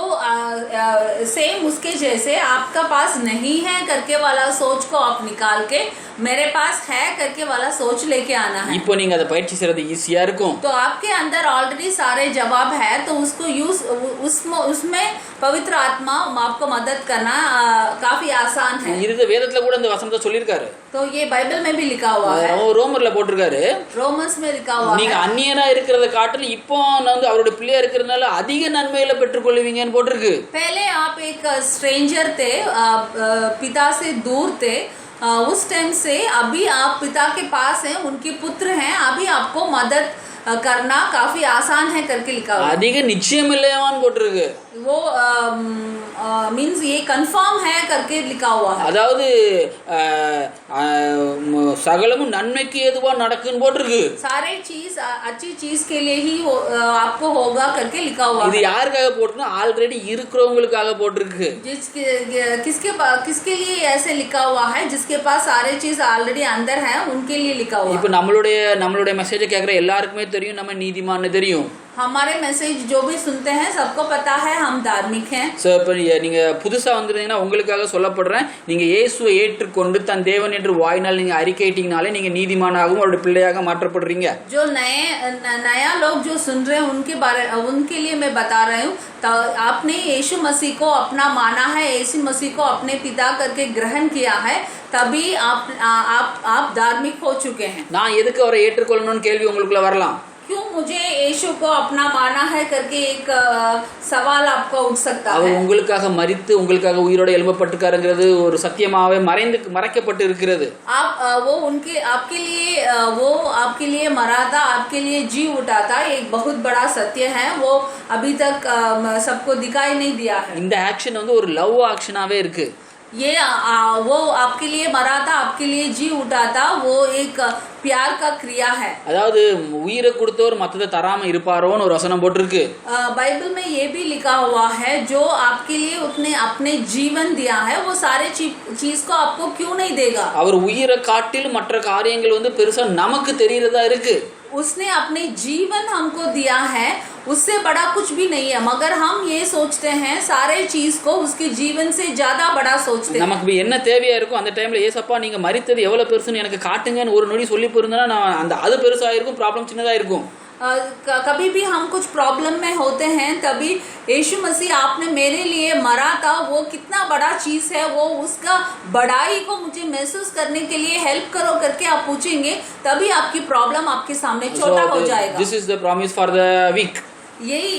सेम उसके जैसे आपका पास नहीं है करके वाला सोच को आप निकाल के मेरे पास है करके वाला सोच लेके आना है। இப்போ நீங்க அதை பயிற்சி செய்யறது ஈஸியா இருக்கும். तो आपके अंदर ऑलरेडी सारे जवाब है, तो उसको यूज उसमें पवित्र आत्मा आपको मदद करना काफी आसान है। இது வேதத்துல கூட இந்த வசனத்தை சொல்லிருக்காரு. तो ये बाइबल में भी लिखा हुआ है, ரோமர்ல போட்டிருக்காரு. रोमन्स में लिखा हुआ है, நீங்க அந்நியனா இருக்கிறத காட்டிலும் இப்போ வந்து அவருடைய பிள்ளையா இருக்கிறதுனால அதிக நன்மைகளை பெற்றுக்கொள்வீங்கன்னு போட்டிருக்கு. पहले आप एक स्ट्रेंजर थे, पिता से दूर थे, उस टाइम से अभी आप पिता के पास हैं, उनके पुत्र हैं, अभी आपको मदद करना काफी आसान है करके लिखा हुआ है। அதிக நிச்சயம் இல்லையான்னு போட்டிருக்கு. वो मीन्स ये कंफर्म है करके लिखा हुआ है, அதாவது சகலமும் நன்மைக்கு ஏதுவா நடக்குன்னு போட்டிருக்கு. सारे चीज अच्छी चीज के लिए ही आपको होगा करके लिखा हुआ இது है। யாருக்காக போட்டுனா ஆல்ரெடி இருக்கிறவங்களுக்காக போட்டிருக்கு. किसके लिए ऐसे लिखा हुआ है? जिसके पास सारे चीज ऑलरेडी अंदर है उनके लिए लिखा हुआ இப்போ है। நம்மளுடைய மெசேஜை கேட்குற எல்லாருக்குமே தெரியும் நம்ம நீதிமான்னு தெரியும். हमारे मैसेज जो भी सुनते हैं सबको पता है हम धार्मिक हैं। ஸோ இப்போ நீங்கள் புதுசாக வந்துருந்தீங்கன்னா உங்களுக்காக சொல்லப்படுறேன், நீங்கள் இயேசுவை ஏற்றுக்கொண்டு தன் தேவன் என்று வாயினால் நீங்கள் அறிக்கையிட்டீங்கனாலே நீங்கள் நீதிமானாகவும் அவருடைய பிள்ளையாக மாற்றப்படுறீங்க. जो नया लोग जो सुन रहे हैं उनके लिए मैं बता रही हूँ, तो आपने यीशु मसीह को अपना माना है, यीशु मसीह को अपने पिता करके ग्रहण किया है, तभी आप धार्मिक हो चुके हैं। நான் எதுக்கு அவரை ஏற்றுக்கொள்ளணும்னு கேள்வி உங்களுக்குள்ள வரலாம். क्यों मुझे यीशु को अपना माना है करके एक सवाल आपको उठ सकता है। அவர் உங்களுக்காக மரித்து உங்களுக்காக உயிரோட எழுப்பப்பட்டிருக்காருங்கிறது ஒரு சத்தியமாகவே மறைக்கப்பட்டு இருக்கிறது. वो आपके लिए मरा था, आपके लिए जी उठा था, एक बहुत बड़ा सत्य है, वो अभी तक सबको दिखाई नहीं दिया है। இந்த ஆக்ஷன் வந்து ஒரு லவ் ஆக்ஷனாவே இருக்கு. ये वो आपके लिए मरा था, आपके लिए जी उठा था, वो एक प्यार का क्रिया है। அதாவது உயிரை கொடுத்தவர் மத்தத தராம இருப்பாரோன்னு ஒரு வசனம் போட்டிருக்கு. बाइबल में ये भी लिखा हुआ है, जो आपके लिए उसने अपने जीवन दिया है वो सारे चीज को आपको क्यों नहीं देगा। அவர் உயிரை காட்டிலும் மற்ற காரியங்கள் வந்து பெருசா நமக்கு தெரியறதா இருக்கு. उसने अपने जीवन हमको दिया है, उससे बड़ा कुछ भी नहीं है, मगर हम ये सोचते हैं सारे चीज को उसके जीवन से ज्यादा बड़ा सोचते हैं। நமக்கு என்ன தேவையா இருக்கும் அந்த டைம்ல, ஏசப்பா நீங்க மரித்தது எவ்வளவு பெருசுன்னு எனக்கு காட்டுங்கன்னு ஒரு நொடி சொல்லி போயிருந்தா நான் அது பெருசா இருக்கும், ப்ராப்ளம் சின்னதா இருக்கும். कभी भी हम कुछ प्रॉब्लम में होते हैं तभी यीशु मसीह आपने मेरे लिए मरा था, वो कितना बड़ा चीज है, वो उसका बड़ाई को मुझे महसूस करने के लिए हेल्प करो करके आप पूछेंगे, तभी आपकी प्रॉब्लम आपके सामने छोटा हो जाएगा। This is the promise for the week. यही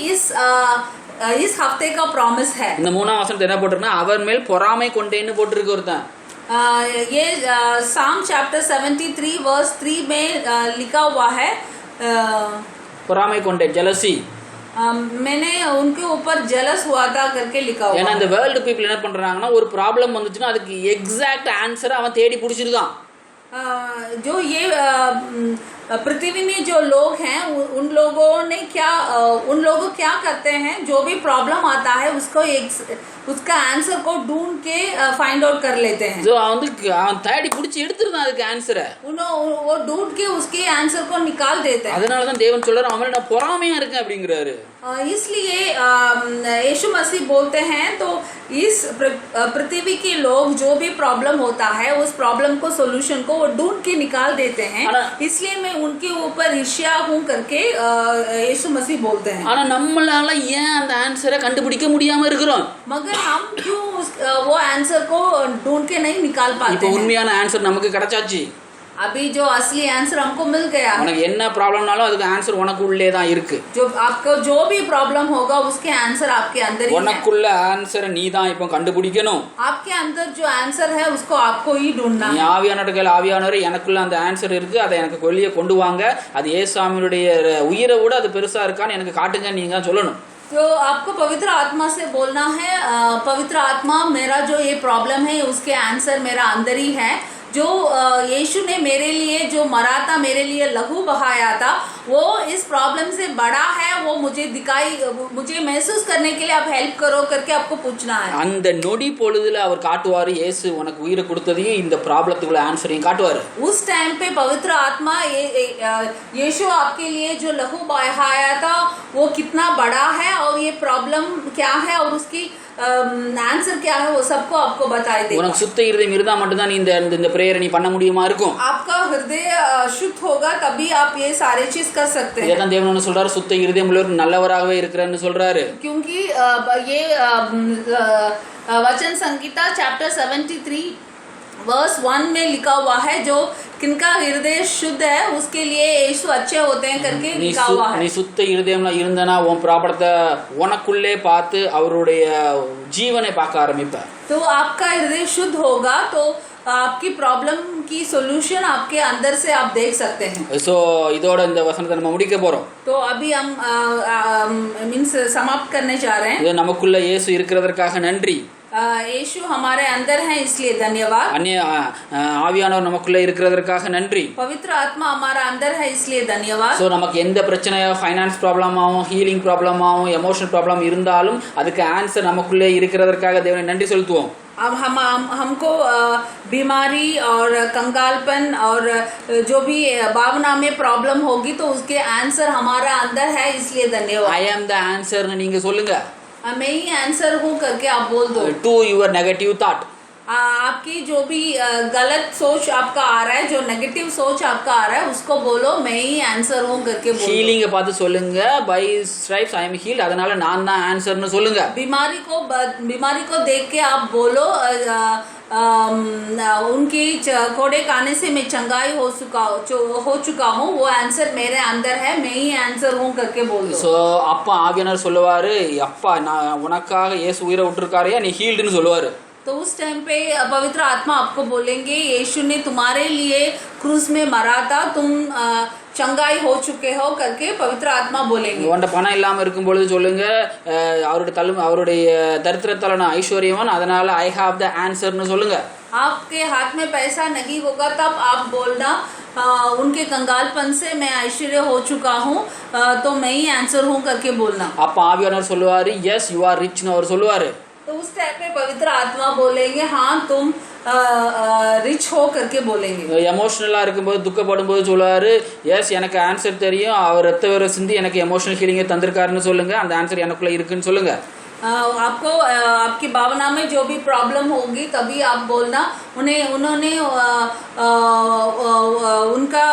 इस हफ्ते का प्रॉमिस है। இந்த மூணாம் வசனத்தை என்ன போட்டிருக்குன்னா அவர் மேல் பொறாமை கொண்டேன்னு போட்டிருக்கு ஒருத்தன். ये साम चैप्टर 73 वर्स 3 में लिखा हुआ है, பொறாமை கொண்டே, ஜெலசி. मैंने उनके ऊपर जेलस हुआ था करके लिखा हुआ। ஏன்னா இந்த வேர்ல்டு பீப்புள் என்ன பண்றாங்கன்னா ஒரு ப்ராப்ளம் வந்துச்சுன்னா அதுக்கு எக்ஸாக்ட் ஆன்சரை அவன் தேடி பிடிச்சிருக்கான். जो ये पृथ्वी में जो लोग हैं उन लोगों क्या करते हैं, जो भी प्रॉब्लम आता है उसका आंसर को ढूंढ के फाइंड आउट कर लेते हैं। जो அவன் தேடி பிடிச்சி எடுத்துறான் அதுக்கு ஆன்சரை, वो ढूंढ के उसके आंसर को निकाल देते हैं। அதனால தான் தேவன் சொல்றாரு அவன் நான் பொறாமையா இருக்கேன் அப்படிங்கிறாரு. इसलिए यीशु मसीह बोलते हैं, तो इस पृथ्वी के लोग जो भी प्रॉब्लम होता है उस प्रॉब्लम को सोल्यूशन को वो ढूंढ के निकाल देते हैं, इसलिए मैं उनके ऊपर ईर्ष्या हूं करके यीशु मसीह बोलते हैं। ஆனா நம்மளால ஏன் அந்த ஆன்சரை கண்டுபிடிக்க முடியாம இருக்கிறோம்? मगर हम क्यों वो आंसर को ढूंढ के नहीं निकाल पाते हैं? இப்போ உண்மையான ஆன்சர் நமக்கு கிடைச்சாச்சு. अभी जो असली आंसर हमको मिल गया। உனக்கு என்ன ப்ராப்ளம்னாலும் அதுக்கு ஆன்சர் உனக்கு உள்ளே தான் இருக்கு. जो आपको जो भी प्रॉब्लम होगा उसके आंसर आपके अंदर ही है। உனக்குள்ள ஆன்சரை நீ தான் இப்போ கண்டுபிடிக்கணும். आपके अंदर जो आंसर है उसको आपको ही ढूंढना है। நீ ஆவியானவர்கள் ஆவியானவரே எனக்குள்ள அந்த ஆன்சர் இருக்கு, அதை எனக்கு வெளியே கொண்டு வாங்க, அது ஏசாமியுடைய உயிரை விட அது பெருசா இருக்கான்னு எனக்கு காட்டுங்க நீங்க தான் சொல்லணும். तो आपको पवित्र आत्मा से बोलना है, पवित्र आत्मा मेरा जो ये प्रॉब्लम है उसके आंसर मेरा अंदर ही है। जो यीशु ने मेरे लिए जो मरा था, मेरे लिए लहू बहाया था, वो इस प्रॉब्लम से बड़ा है, वो मुझे महसूस करने के लिए आप हेल्प करो करके आपको पूछना है। அந்த நொடி பொழுதுல அவர் காட்டுவாரு, இயேசு உனக்கு உயிரை கொடுத்ததையும் இந்த ப்ராப்ளத்துக்குள்ள ஆன்சரையும் காட்டுவாரு. उस टाइम पे पवित्र आत्मा यीशु आपके लिए जो लहू बहाया था वो कितना बड़ा है और ये प्रॉब्लम क्या है और उसकी आंसर क्या है वो सबको आपको बताई देगा। உனக்கு சுத்த இருதயம் இருந்தா மட்டும்தான் நீ இந்த பிரேயரை நீ பண்ண முடியுமா இருக்கும். आपका हृदय शुद्ध होगा तभी आप ये सारे चीज कर सकते हैं। இதான் தேவன் என்ன சொல்றாரு, சுத்த இருதயம் உள்ளவர் நல்லவராகவே இருக்கிறான்னு சொல்றாரு. क्योंकि ये वचन संहिता चैप्टर 73 वर्स 1 में लिखा हुआ है, जो किनका हृदय शुद्ध है उसके लिए यीशु अच्छे होते हैं करके लिखा हुआ है। நீ சுத்த இருதயம்ல இருந்தனா உன் ப்ராப்ளத்தை உனக்குள்ளே பார்த்து அவருடைய ஜீவனை பார்க்க ஆரம்பிப்ப. तो आपका हृदय शुद्ध होगा तो आपकी प्रॉब्लम की सॉल्यूशन आपके अंदर से आप देख सकते हैं। सो இதோட இந்த வசனத்தை நம்ம முடிக்க போறோம். तो अभी हम मीन्स समाप्त करने जा रहे हैं। இது நமக்குள்ள இயேசு இருக்கிறதற்காக நன்றி. यीशु हमारे अंदर है इसलिए धन्यवाद। अन्य ஆவியானவர் நமக்குள்ள இருக்கிறதற்காக நன்றி. पवित्र आत्मा हमारा अंदर है इसलिए धन्यवाद। சோ நமக்கு எந்த பிரச்சனையோ, ஃபைனான்ஸ் ப்ராப்ளமாவும், ஹீலிங் ப்ராப்ளமாவும், எமோஷனல் ப்ராப்ளம் இருந்தாலும் அதுக்கு ஆன்சர் நமக்குள்ளே இருக்கிறதற்காக தேவனை நன்றி செலுத்துவோம். अब हमको बीमारी और कंगालपन और जो भी भावना में प्रॉब्लम होगी तो उसके आंसर हमारा अंदर है इसलिए धन्यवाद। I am the answer னு நீங்க சொல்லுங்க. मैं ही आंसर हूँ करके आप बोल दो। To your negative thought. आपकी जो भी गलत सोच आपका आ रहा है, जो नेगेटिव सोच आपका आ रहा है उसको बोलो मैं ही आंसर हूँ करके बोलो। ஹீலிங் பார்த்து சொல்லுங்க, by stripes I am healed, அதனால நான் தான் ஆன்சர்னு சொல்லுங்க. बीमारी को देख के आप बोलो उनकी कोड़े खाने से मैं चंगाई हो चुका हूँ, वो आंसर मेरे अंदर है, मैं ही आंसर हूँ करके बोल दो। सो அப்பா ஆவியானவர் சொல்லுவாரு, அப்பா நான் உனக்காக இயேசு உயிரை விட்டுருக்காரையா, நீ ஹீல்டுன்னு சொல்லுவாரு. तो उस टाइम पे पवित्र आत्मा आपको बोलेंगे यीशु ने तुम्हारे लिए क्रूस में मरा था, तुम चंगाई हो चुके हो करके पवित्र आत्मा बोलेंगे। உன்ட பணம் இல்லாம இருக்கும் பொழுது சொல்லுங்க, அவருடைய தரித்திரத்தால நான் ஐஸ்வர்யவான், அதனால ஐ ஹேவ் த ஆன்சர்னு சொல்லுங்க. आपके हाथ में पैसा नहीं होगा तब आप बोलना उनके कंगालपन से मैं ऐश्वर्य हो चुका हूँ तो मैं ही आंसर हूँ करके बोलना। அப்ப ஆவியானவர் சொல்லுவாரு, எஸ் யூ ஆர் ரிச்னு அவர் சொல்லுவாரு. तो उस टाइम पे पवित्र आत्मा बोलेंगे हाँ तुम रिच हो करके बोलेंगे। எமோஷனலா இருக்கும்போது, துக்கப்படும் போது சொல்லுவாரு, எஸ் எனக்கு ஆன்சர் தெரியும், அவர் ரத்த வேற சிந்தி எனக்கு எமோஷனல் ஹீலிங்கை தந்திருக்காருன்னு சொல்லுங்க, அந்த ஆன்சர் எனக்குள்ள இருக்குன்னு சொல்லுங்க. आपको आपकी भावना में जो भी प्रॉब्लम होगी तभी आप बोलना उन्होंने उनका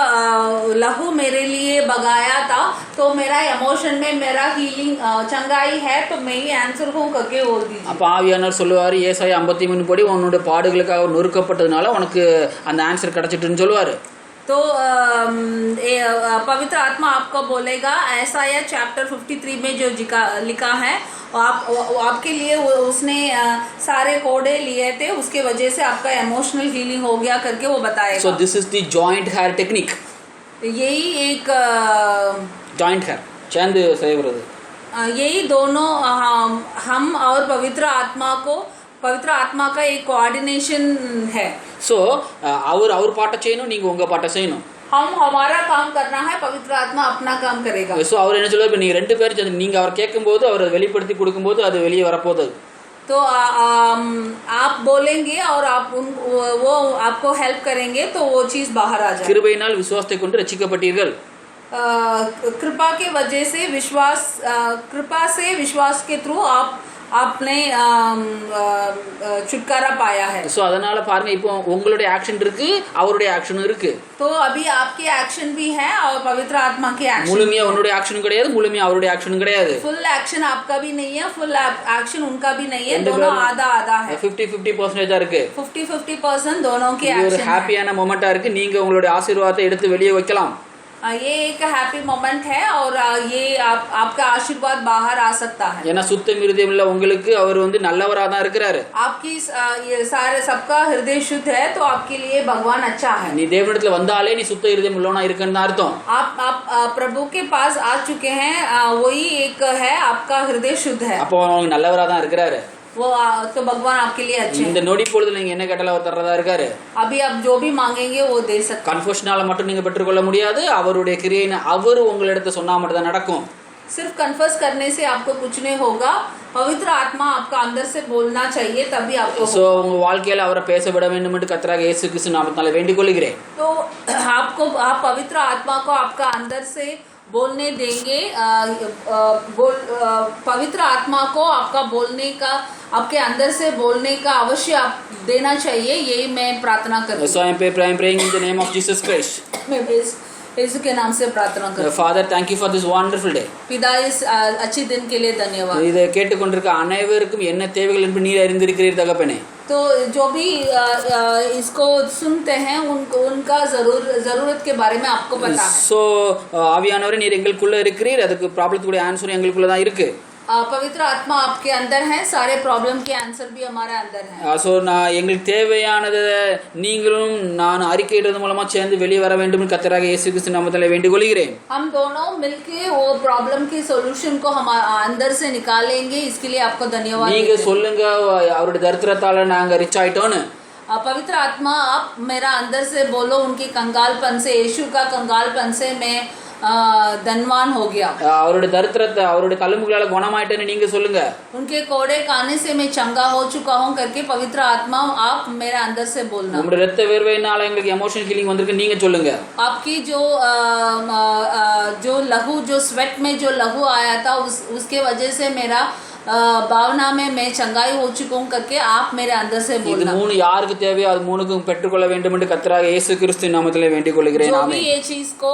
लहू मेरे लिए बगाया था तो मेरा इमोशन में मेरा हीलिंग चंगाई है तो मैं ही आंसर हूँ करके बोल दीजिए। அப்ப ஆவியானவர் சொல்லுவாரு, ஏசாயா 53 படி உன்னோட பாடுகளுக்காக நொறுக்கப்பட்டதுனால உனக்கு அந்த ஆன்சர் கிடைச்சிட்டுன்னு சொல்லுவாரு. तो पवित्र आत्मा आपको बोलेगा ऐसाया चैप्टर 53 में जो लिखा है आपके लिए उसने सारे कोड़े लिए थे, उसके वजह से आपका इमोशनल हीलिंग हो गया करके वो बताएगा। So this is the joint hair technique. यही एक जॉइंट हेयर சேர்ந்து செய்வது, यही दोनों हम और पवित्र आत्मा का एक कोऑर्डिनेशन है। सो அவர் பாட்ட செய்யணும், நீங்க உங்க பாட்ட செய்யணும். हम हमारा काम करना है, पवित्र आत्मा अपना काम करेगा। सो அவர் என்ன சொல்லுவாரு, நீங்க ரெண்டு பேரும் சேர்ந்து நீங்க அவர் கேட்கும்போது அவர் வெளிப்படுத்தி கொடுக்கும்போது அது வெளியே வரப்போகுது. तो आप बोलेंगे और वो आपको हेल्प करेंगे तो वो चीज बाहर आ जाएगी। கிருபையினால் விசுவாசத்தை கொண்டு ரட்சிக்கப்பட்டீர்கள்। कृपा के वजह से विश्वास के थ्रू आपने छुटकारा पाया है। सो அதனால பாருங்க, இப்போ உங்களுடைய ஆக்ஷன் இருக்கு, அவருடைய ஆக்ஷனும் இருக்கு. तो अभी आपकी एक्शन भी है और पवित्र आत्मा की एक्शन। முழுமையா உன்னுடைய ஆக்ஷனும் கிடையாது, முழுமையா அவருடைய ஆக்ஷனும் கிடையாது। फुल एक्शन आपका भी नहीं है, फुल एक्शन उनका भी नहीं है, दोनों आधा है। 50-50% இருக்கு। 50-50% दोनों की एक्शन। ஒரு ஹாப்பியான மொமெண்டா இருக்கு, நீங்க உங்களுடைய ஆசீர்வாதத்தை எடுத்து வெளியே வைக்கலாம்। ये एक हैप्पी मोमेंट है और ये आपका आशीर्वाद बाहर आ सकता है। ஏன்னா சுத்த இருதயமுள்ள உங்களுக்கு அவர் வந்து நல்லவரா தான் இருக்கிறாரு। आपकी ये सारे सबका हृदय शुद्ध है तो आपके लिए भगवान अच्छा है। நீ தேவனிடத்துல வந்தாலே நீ சுத்த இருதயம் உள்ளவனா இருக்கன்னு அர்த்தம்। आप प्रभु के पास आ चुके हैं, वही एक है आपका हृदय शुद्ध है। அப்போ அவர் நல்லவரா தான் இருக்கிறாரு। वो तो भगवान आपके लिए अच्छे இந்த हैं। நொடி பொழுதுல நீங்க என்ன கேட்டாலும் அவர் தர்றதா இருக்காரு. अभी आप जो भी मांगेंगे वो दे सकते हैं। கன்ஃபெஷனால மட்டும் நீங்க பெற்றுக்கொள்ள முடியாது. அவருடைய கிரியையை அவர் உங்களிடத்தை சொன்னா மட்டும் தான் நடக்கும். सिर्फ कन्फर्स करने से आपको कुछ नहीं होगा, पवित्र आत्मा आपका अंदर से बोलना चाहिए तभी आपको ஸோ உங்க வாழ்க்கையில அவரை பேச விட வேண்டும் என்று கர்த்தராகிய இயேசு கிறிஸ்து நாமத்தினால வேண்டிக் கொள்கிறேன். तो आप पवित्र आत्मा को आपका अंदर से बोलने देंगे। पवित्र आत्मा को आपका बोलने का, आपके अंदर से बोलने का अवश्य आप देना चाहिए, यही मैं प्रार्थना करती So I am praying in the name of Jesus Christ. हूँ। मैं यीशु के नाम से प्रार्थना करती हूँ। Father, thank you for this wonderful day. पिता, इस अच्छी दिन के लिए धन्यवाद। இதை கேட்டுக்கொண்டிருக்க அனைவருக்கும் என்ன தேவைகள் என்று நீர் அறிந்திருக்கிறீர் தகப்பனே. तो जो भी इसको सुनते हैं उनका जरूरत के बारे में आपको पता है। ஸோ ஆவியானவரே நீர் எங்களுக்குள்ள இருக்கிறீர், அதுக்கு ப்ராப்ளத்துக்குடைய ஆன்சர் எங்களுக்குள்ள தான் இருக்கு. पवित्र आत्मा आपके अंदर है, सारे प्रॉब्लम के आंसर भी हमारे अंदर है। ஸோ நான் எங்களுக்கு தேவையானதை நீங்களும் நான் அறிக்கையிடுறது மூலமா சேர்ந்து வெளியே வர வேண்டும் கர்த்தராகிய இயேசு கிறிஸ்து நாமத்திலே வேண்டிக் கொள்கிறேன். हम दोनों मिलके वो प्रॉब्लम के सॉल्यूशन को हम अंदर से निकालेंगे, इसके लिए आपको धन्यवाद। நீங்க சொல்லுங்க அவருடைய தரித்திரத்தால நாங்க ரிச் ஆயிட்டோன்னு. पवित्र आत्मा आप मेरा अंदर से बोलो, उनके कंगालपन से, यीशु का कंगालपन से मैं धनवान हो गया। அவருடைய தரித்திரத்தை அவருடைய தழும்புகளால குணமாயிட்டேன்னு நீங்க சொல்லுங்க. उनके कोड़े खाने से मैं चंगा हो चुका हूँ करके पवित्र आत्मा आप मेरा अंदर से बोलना। உங்களுடைய ரத்த வேர்வையினால எங்களுக்கு எமோஷனல் ஹீலிங் வந்திருக்கு, நீங்க சொல்லுங்க. आपकी जो लहू, जो स्वेट में जो लहू आया था उसके वजह से मेरा भावना में मैं चंगाई हो चुका हूँ करके आप मेरे अंदर से இது बोलना। மூணு யாருக்கு தேவையோ அது மூணுக்கும் பெற்றுக்கொள்ள வேண்டும் என்று கர்த்தராகிய இயேசு கிறிஸ்து நாமத்திலே வேண்டிக் கொள்கிறேன். जो ஆமென். भी ये चीज को